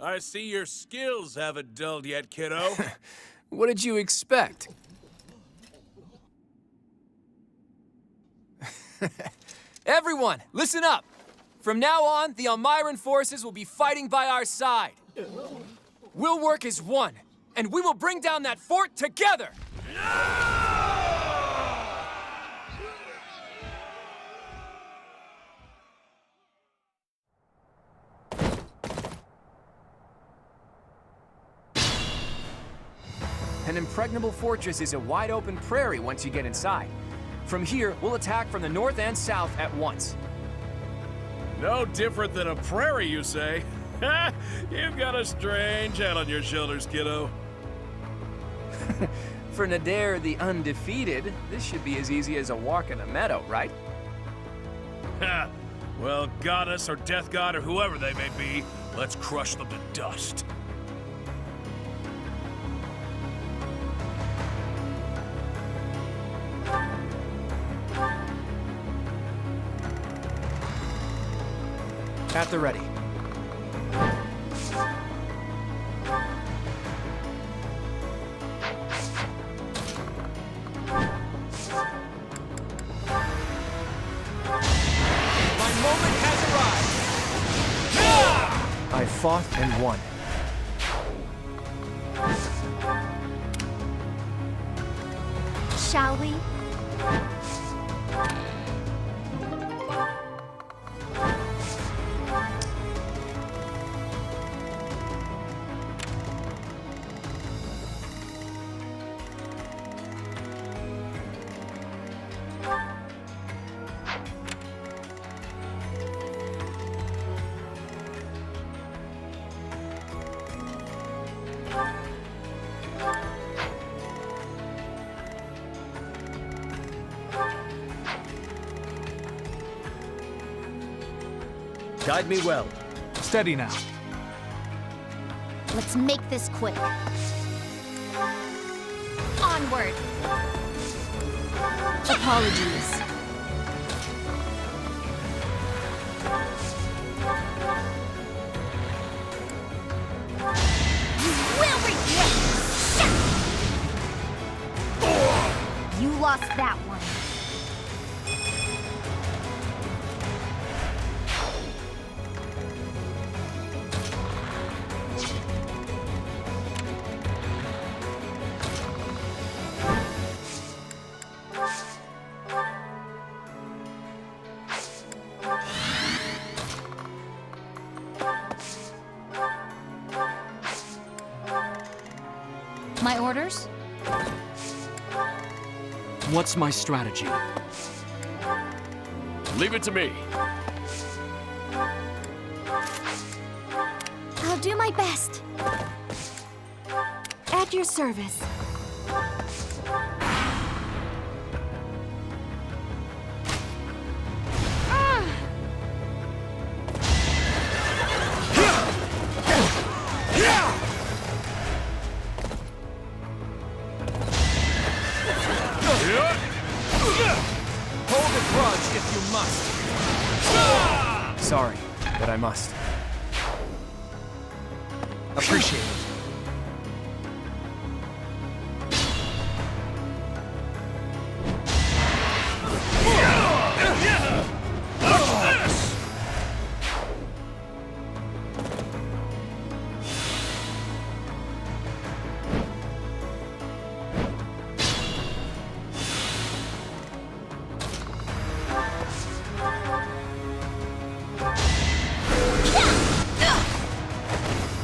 I see your skills haven't dulled yet, kiddo. What did you expect? Everyone, listen up! From now on, the Almiran forces will be fighting by our side. We'll work as one, and we will bring down that fort together! An impregnable fortress is a wide-open prairie once you get inside. From here, we'll attack from the north and south at once. No different than a prairie, you say? You've got a strange head on your shoulders, kiddo. For Nadir the Undefeated, this should be as easy as a walk in a meadow, right? Ha! Well, goddess or death god or whoever they may be, let's crush them to dust. At the ready. fought and won. Shall we? Guide me well. Steady now. Let's make this quick. Onward! Apologies. You will regret it! You lost that one. My orders? What's my strategy? Leave it to me. I'll do my best. At your service. Hold a grudge if you must. Sorry, but I must. Appreciate it.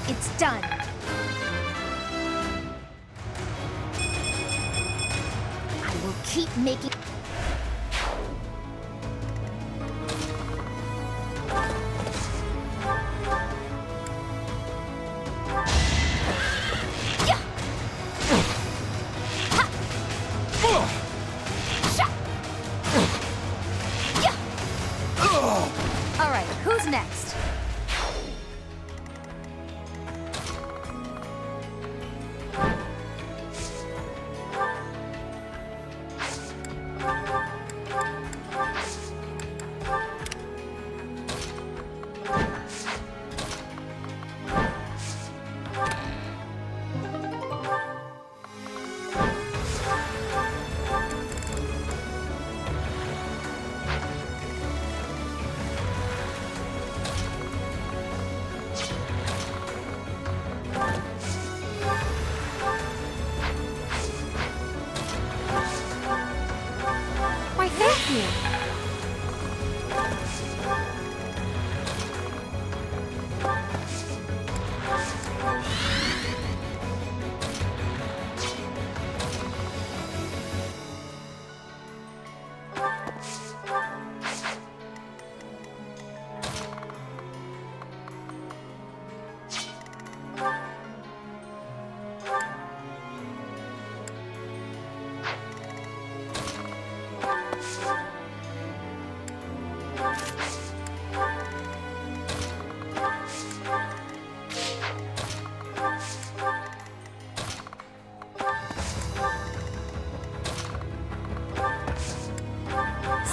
It's done. I will keep making... All right, who's next? Why, thank you.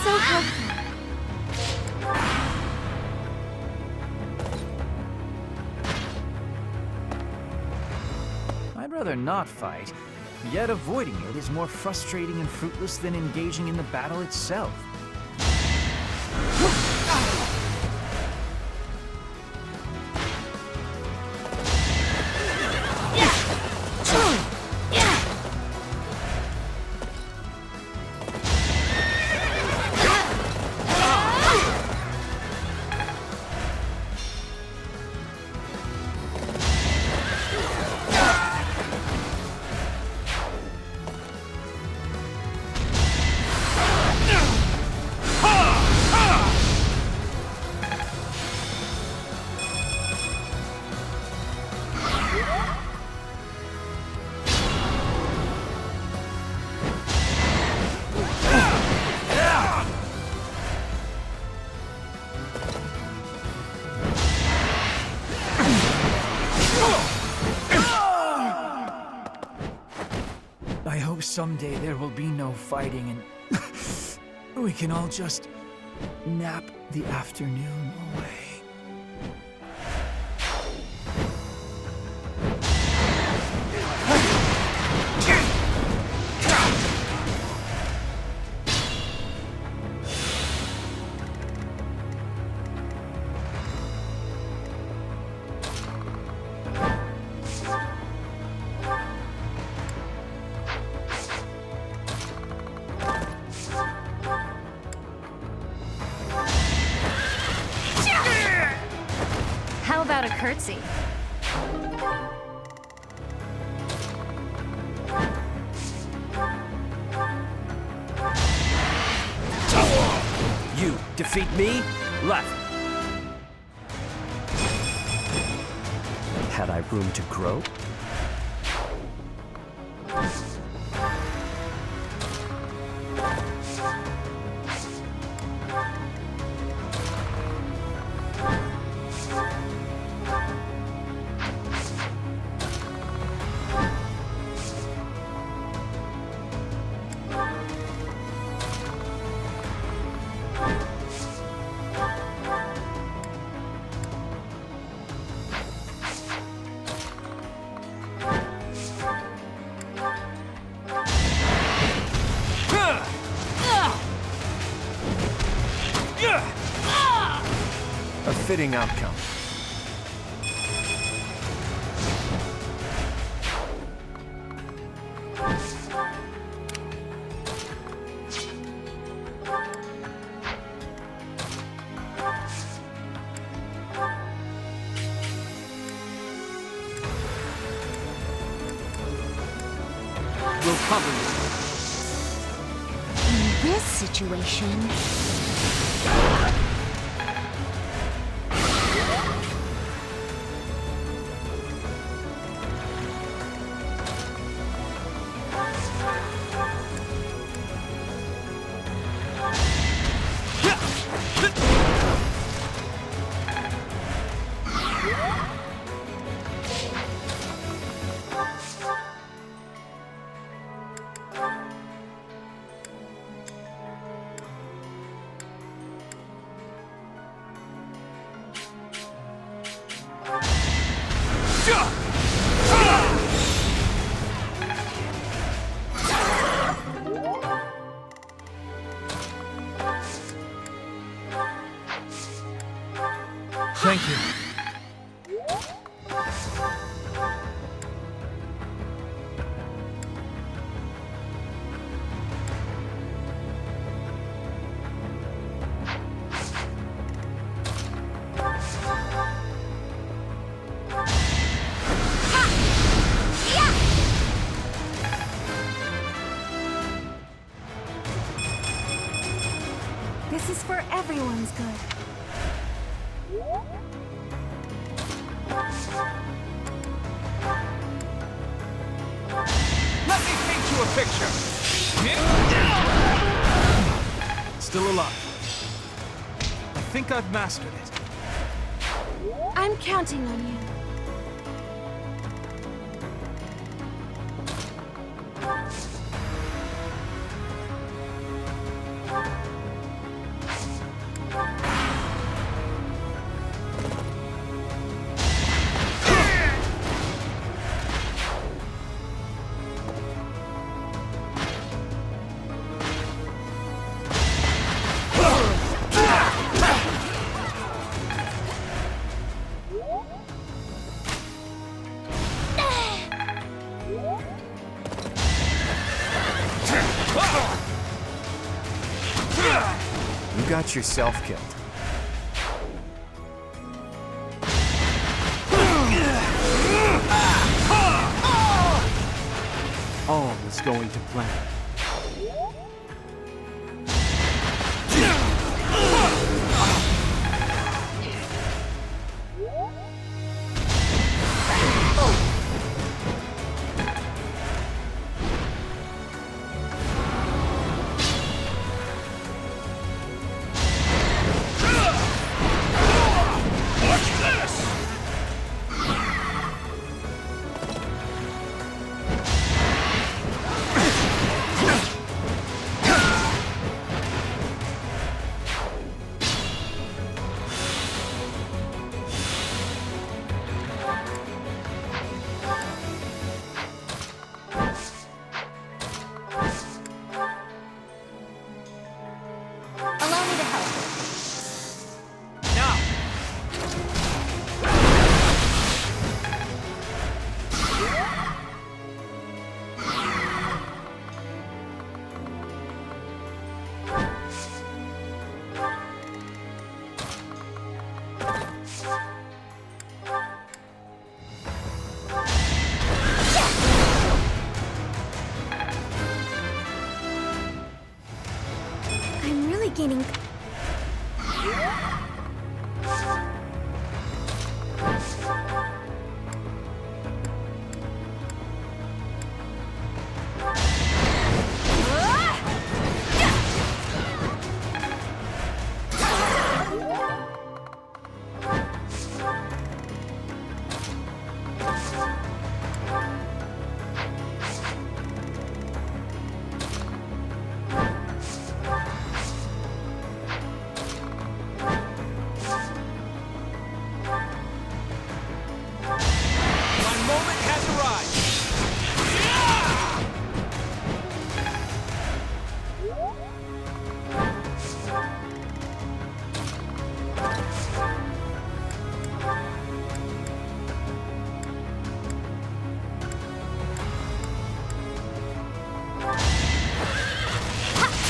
So helpful. I'd rather not fight, yet avoiding it is more frustrating and fruitless than engaging in the battle itself. someday there will be no fighting and we can all just nap the afternoon away. How about a curtsy? You defeat me? Left. Had I room to grow? A fitting outcome. We'll cover you. In this situation... Thank you. This is for everyone's good. Let me paint you a picture. Still alive. I think I've mastered it. I'm counting on you. You got yourself killed. All is going to plan.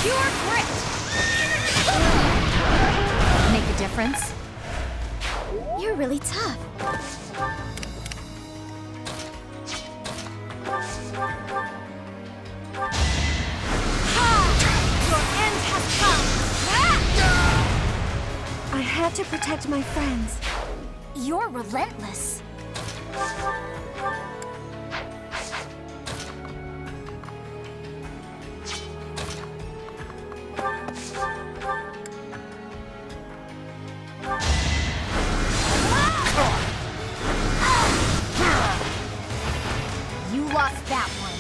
Pure grit! Make a difference? You're really tough. Your end has come! I had to protect my friends. You're relentless. You lost that one.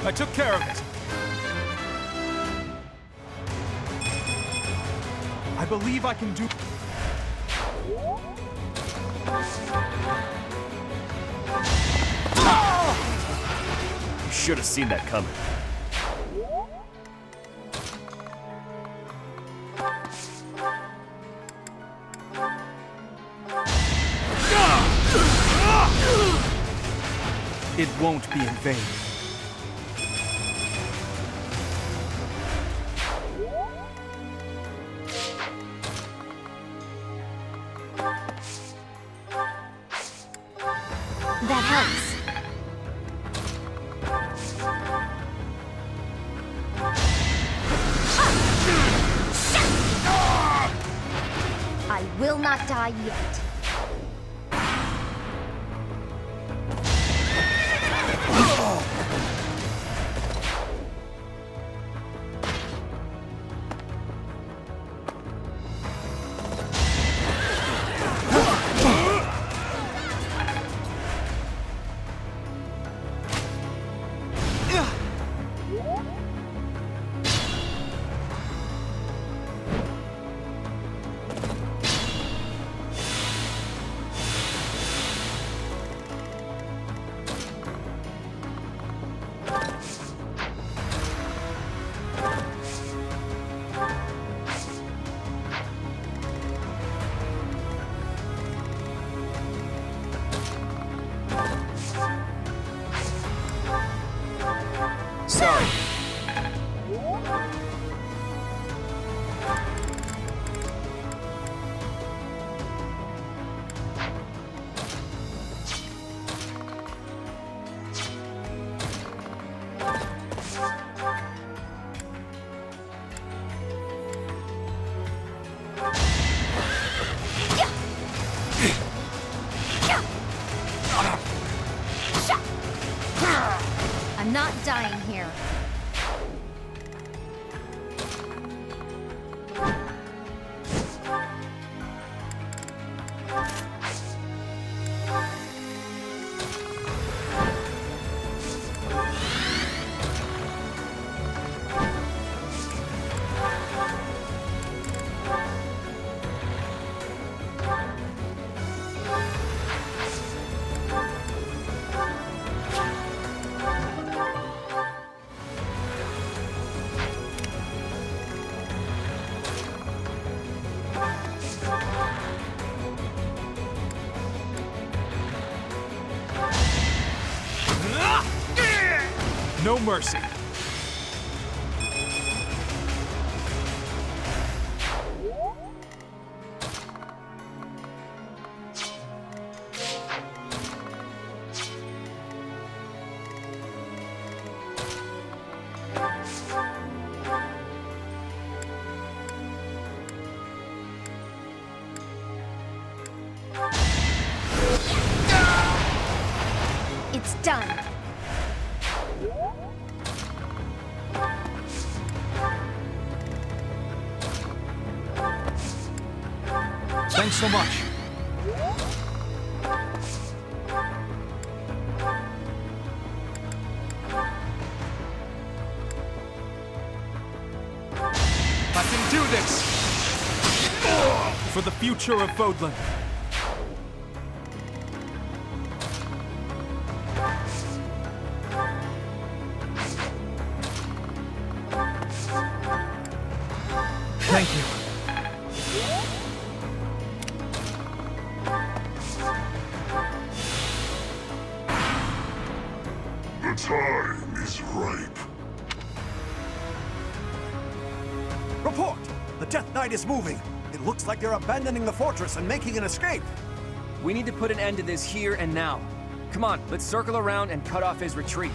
I took care of it. I believe I can do... You should have seen that coming. It won't be in vain. That helps. I will not die yet. Sorry. I'm not dying here. No mercy. Done. Thanks so much. I can do this! For the future of Fodlan. Thank you. The time is ripe. Report! The Death Knight is moving. It looks like they're abandoning the fortress and making an escape. We need to put an end to this here and now. Come on, let's circle around and cut off his retreat.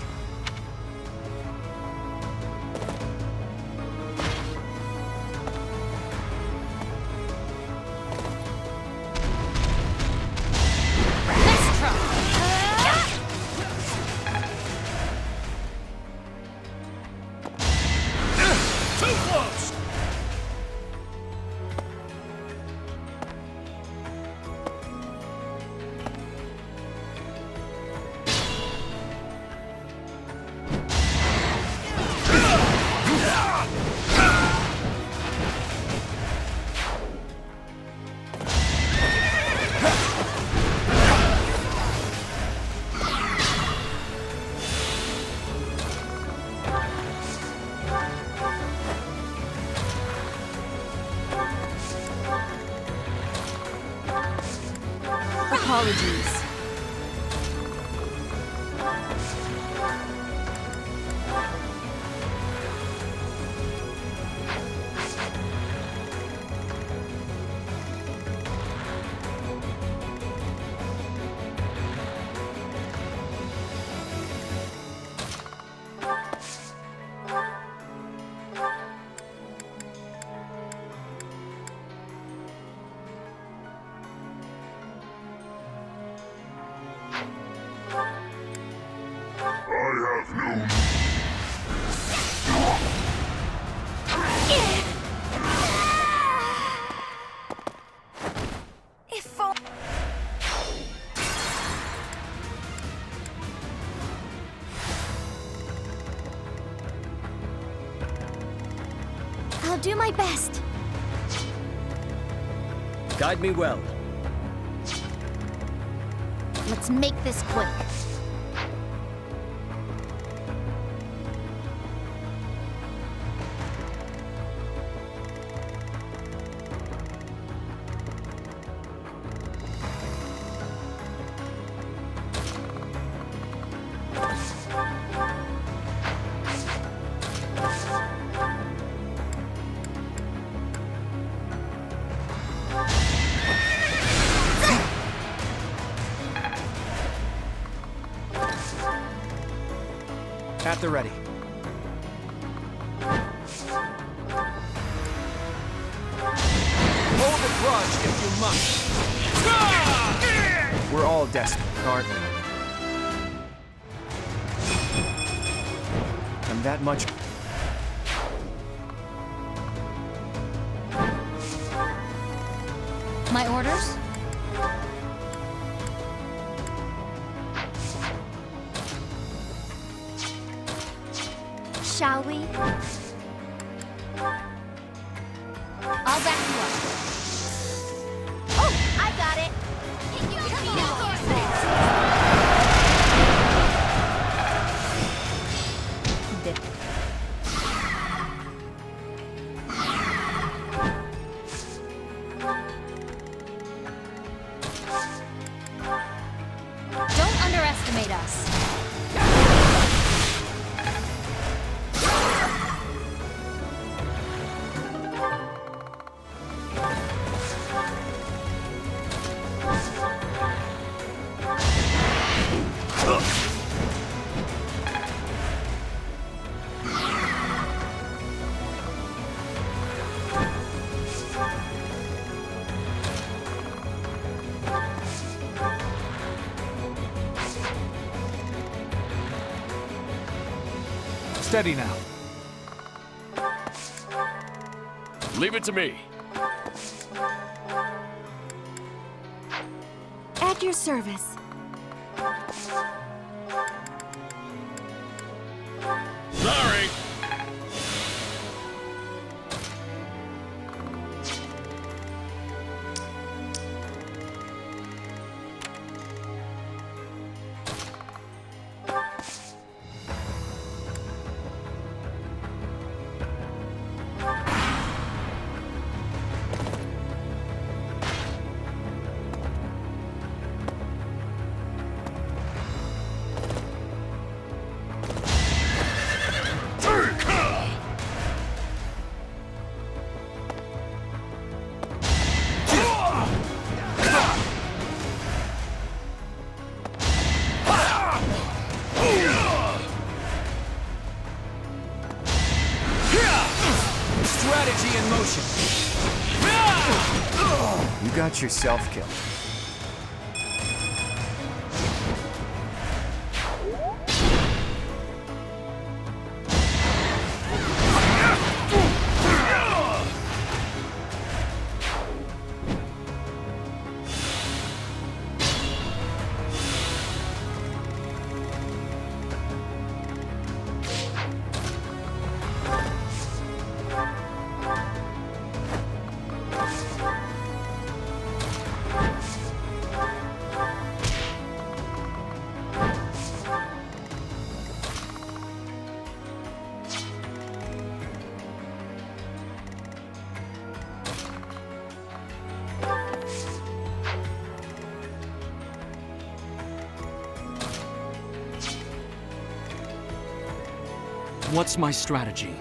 Apologies. I'll do my best. Guide me well. Let's make this quick. At the ready. Hold the grudge if you must. We're all desperate, aren't we? I'm that much... My orders? Shall we? I'll back you up. Oh, I got it. Don't underestimate us. Steady now. Leave it to me. At your service. Sorry. Strategy in motion. You got yourself killed. What's my strategy?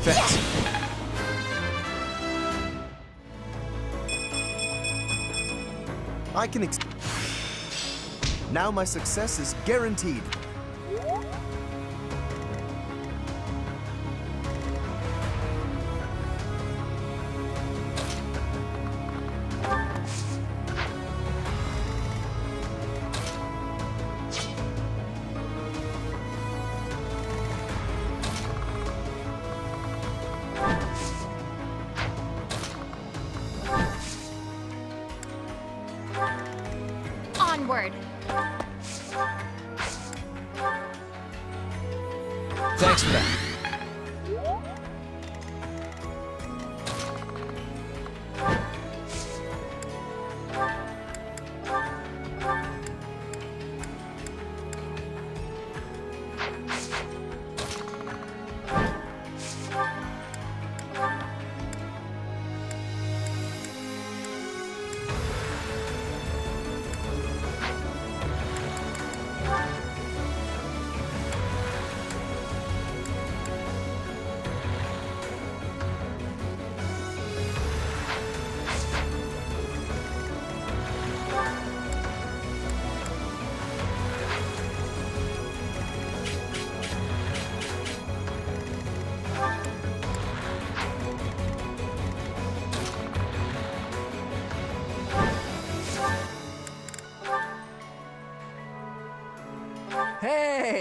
Thanks. I can now my success is guaranteed. Onward. Thanks for that.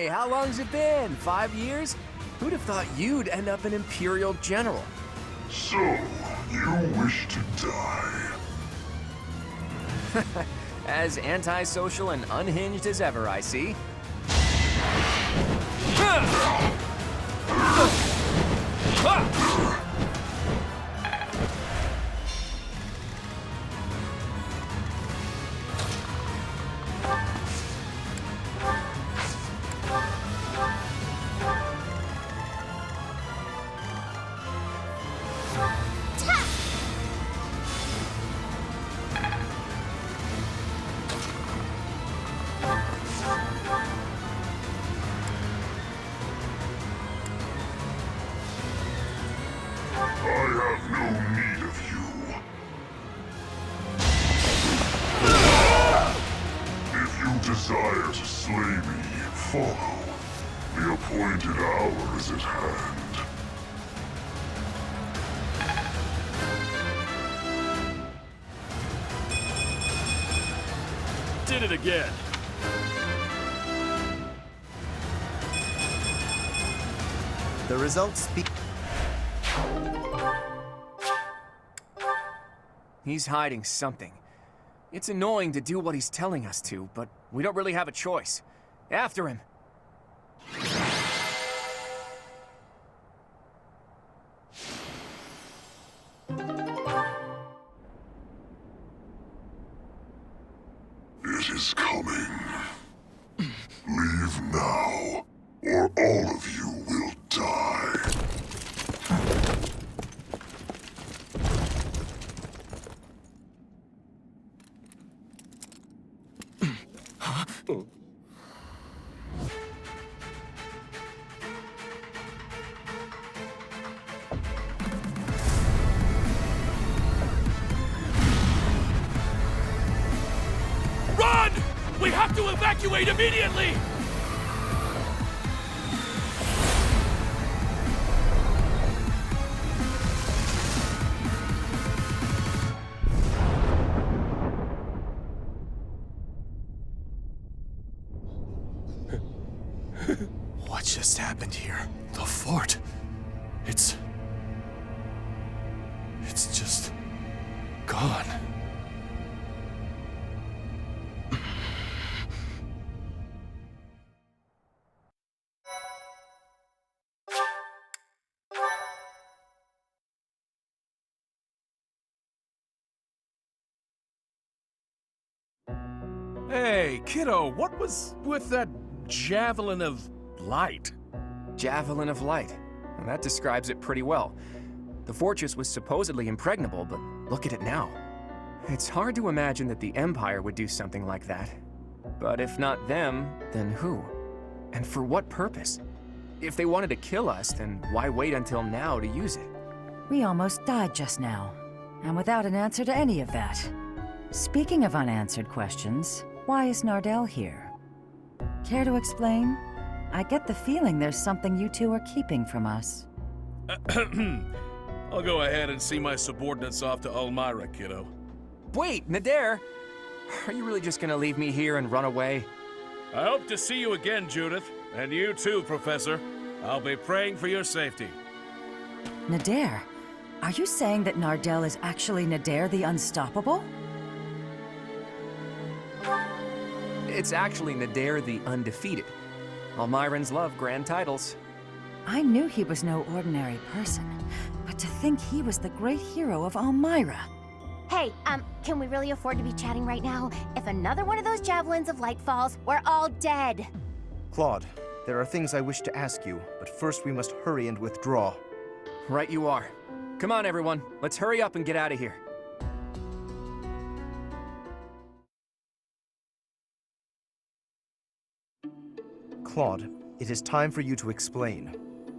Hey, how long's it been? 5 years? Who'd have thought you'd end up an Imperial General? So, you wish to die? As antisocial and unhinged as ever, I see. Desire to slay me, follow. The appointed hour is at hand. Did it again. The results speak. He's hiding something. It's annoying to do what he's telling us to, but we don't really have a choice. After him. It is coming. Leave now, or all of you will die. Run! We have to evacuate immediately! What just happened here? The fort. It's just gone. Hey, kiddo, what was with that javelin of light? Javelin of light. Well, that describes it pretty well. The fortress was supposedly impregnable, but look at it now. It's hard to imagine that the Empire would do something like that. But if not them, then who? And for what purpose? If they wanted to kill us, then why wait until now to use it? We almost died just now, and without an answer to any of that. Speaking of unanswered questions, why is Nardell here? Care to explain? I get the feeling there's something you two are keeping from us. I'll go ahead and see my subordinates off to Elmira, kiddo. Wait, Nadir! Are you really just gonna leave me here and run away? I hope to see you again, Judith. And you too, Professor. I'll be praying for your safety. Nadir? Are you saying that Nardell is actually Nadir the Unstoppable? It's actually Nadir the Undefeated. Almirans love grand titles. I knew he was no ordinary person, but to think he was the great hero of Almira. Hey, can we really afford to be chatting right now? If another one of those javelins of light falls, we're all dead. Claude, there are things I wish to ask you, but first we must hurry and withdraw. Right you are. Come on, everyone. Let's hurry up and get out of here. Claude, it is time for you to explain.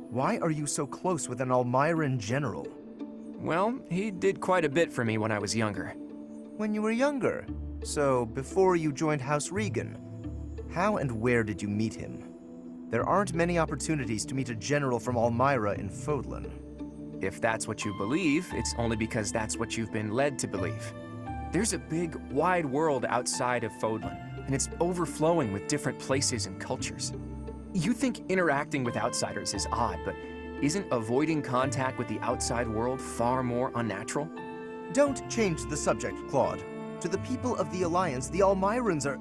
Why are you so close with an Almiran general? Well, he did quite a bit for me when I was younger. When you were younger? So, before you joined House Regan? How and where did you meet him? There aren't many opportunities to meet a general from Almira in Fodlan. If that's what you believe, it's only because that's what you've been led to believe. There's a big, wide world outside of Fodlan, and it's overflowing with different places and cultures. You think interacting with outsiders is odd, but isn't avoiding contact with the outside world far more unnatural? Don't change the subject, Claude. To the people of the Alliance, the Almirans are...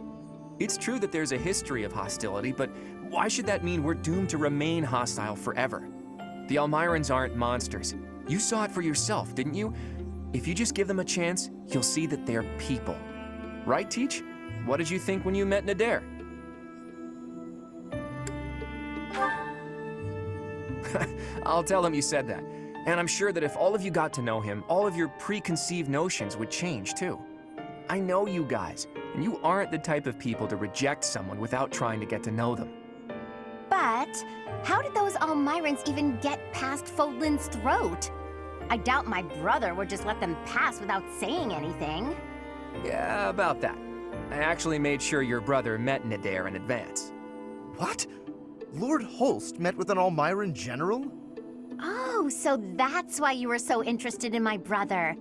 It's true that there's a history of hostility, but why should that mean we're doomed to remain hostile forever? The Almirans aren't monsters. You saw it for yourself, didn't you? If you just give them a chance, you'll see that they're people. Right, Teach? What did you think when you met Nader? I'll tell him you said that. And I'm sure that if all of you got to know him, all of your preconceived notions would change too. I know you guys, and you aren't the type of people to reject someone without trying to get to know them. But how did those Almirans even get past Fodlan's throat? I doubt my brother would just let them pass without saying anything. Yeah, about that. I actually made sure your brother met Nader in advance. What? Lord Holst met with an Almiran general? Oh, so that's why you were so interested in my brother.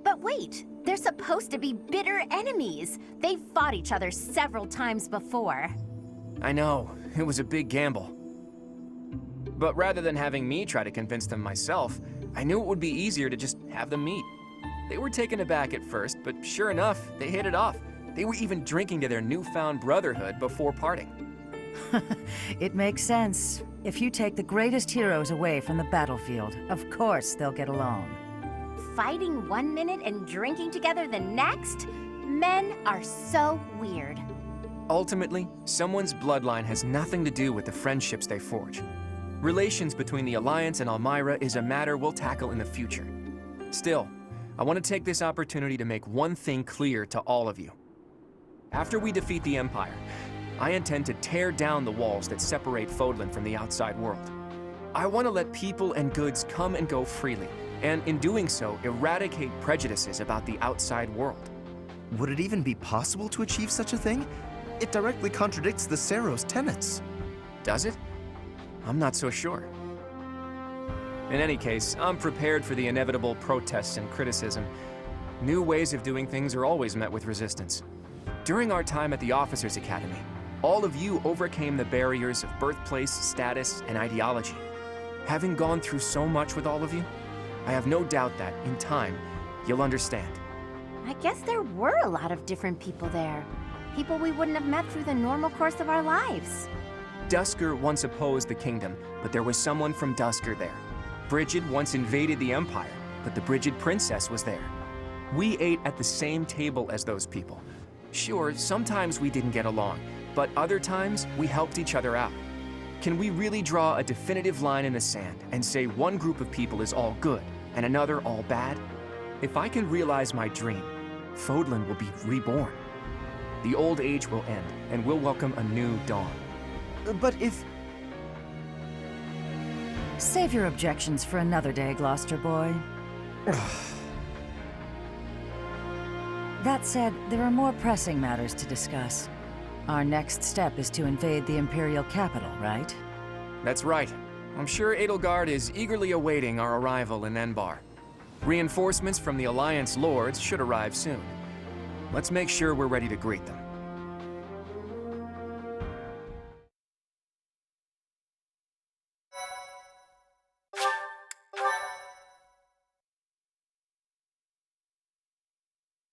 But wait, they're supposed to be bitter enemies. They've fought each other several times before. I know, it was a big gamble. But rather than having me try to convince them myself, I knew it would be easier to just have them meet. They were taken aback at first, but sure enough, they hit it off. They were even drinking to their newfound brotherhood before parting. It makes sense. If you take the greatest heroes away from the battlefield, of course they'll get along. Fighting one minute and drinking together the next? Men are so weird. Ultimately, someone's bloodline has nothing to do with the friendships they forge. Relations between the Alliance and Almira is a matter we'll tackle in the future. Still, I want to take this opportunity to make one thing clear to all of you. After we defeat the Empire, I intend to tear down the walls that separate Fodlan from the outside world. I want to let people and goods come and go freely, and in doing so, eradicate prejudices about the outside world. Would it even be possible to achieve such a thing? It directly contradicts the Seros' tenets. Does it? I'm not so sure. In any case, I'm prepared for the inevitable protests and criticism. New ways of doing things are always met with resistance. During our time at the Officers' Academy, all of you overcame the barriers of birthplace, status, and ideology. Having gone through so much with all of you, I have no doubt that, in time, you'll understand. I guess there were a lot of different people there. People we wouldn't have met through the normal course of our lives. Dusker once opposed the kingdom, but there was someone from Dusker there. Brigid once invaded the Empire, but the Brigid princess was there. We ate at the same table as those people. Sure, sometimes we didn't get along, but other times we helped each other out. Can we really draw a definitive line in the sand and say one group of people is all good and another all bad? If I can realize my dream, Fodlan will be reborn. The old age will end, and we'll welcome a new dawn. But if... Save your objections for another day, Gloucester boy. That said, there are more pressing matters to discuss. Our next step is to invade the Imperial capital, right? That's right. I'm sure Edelgard is eagerly awaiting our arrival in Enbar. Reinforcements from the Alliance Lords should arrive soon. Let's make sure we're ready to greet them.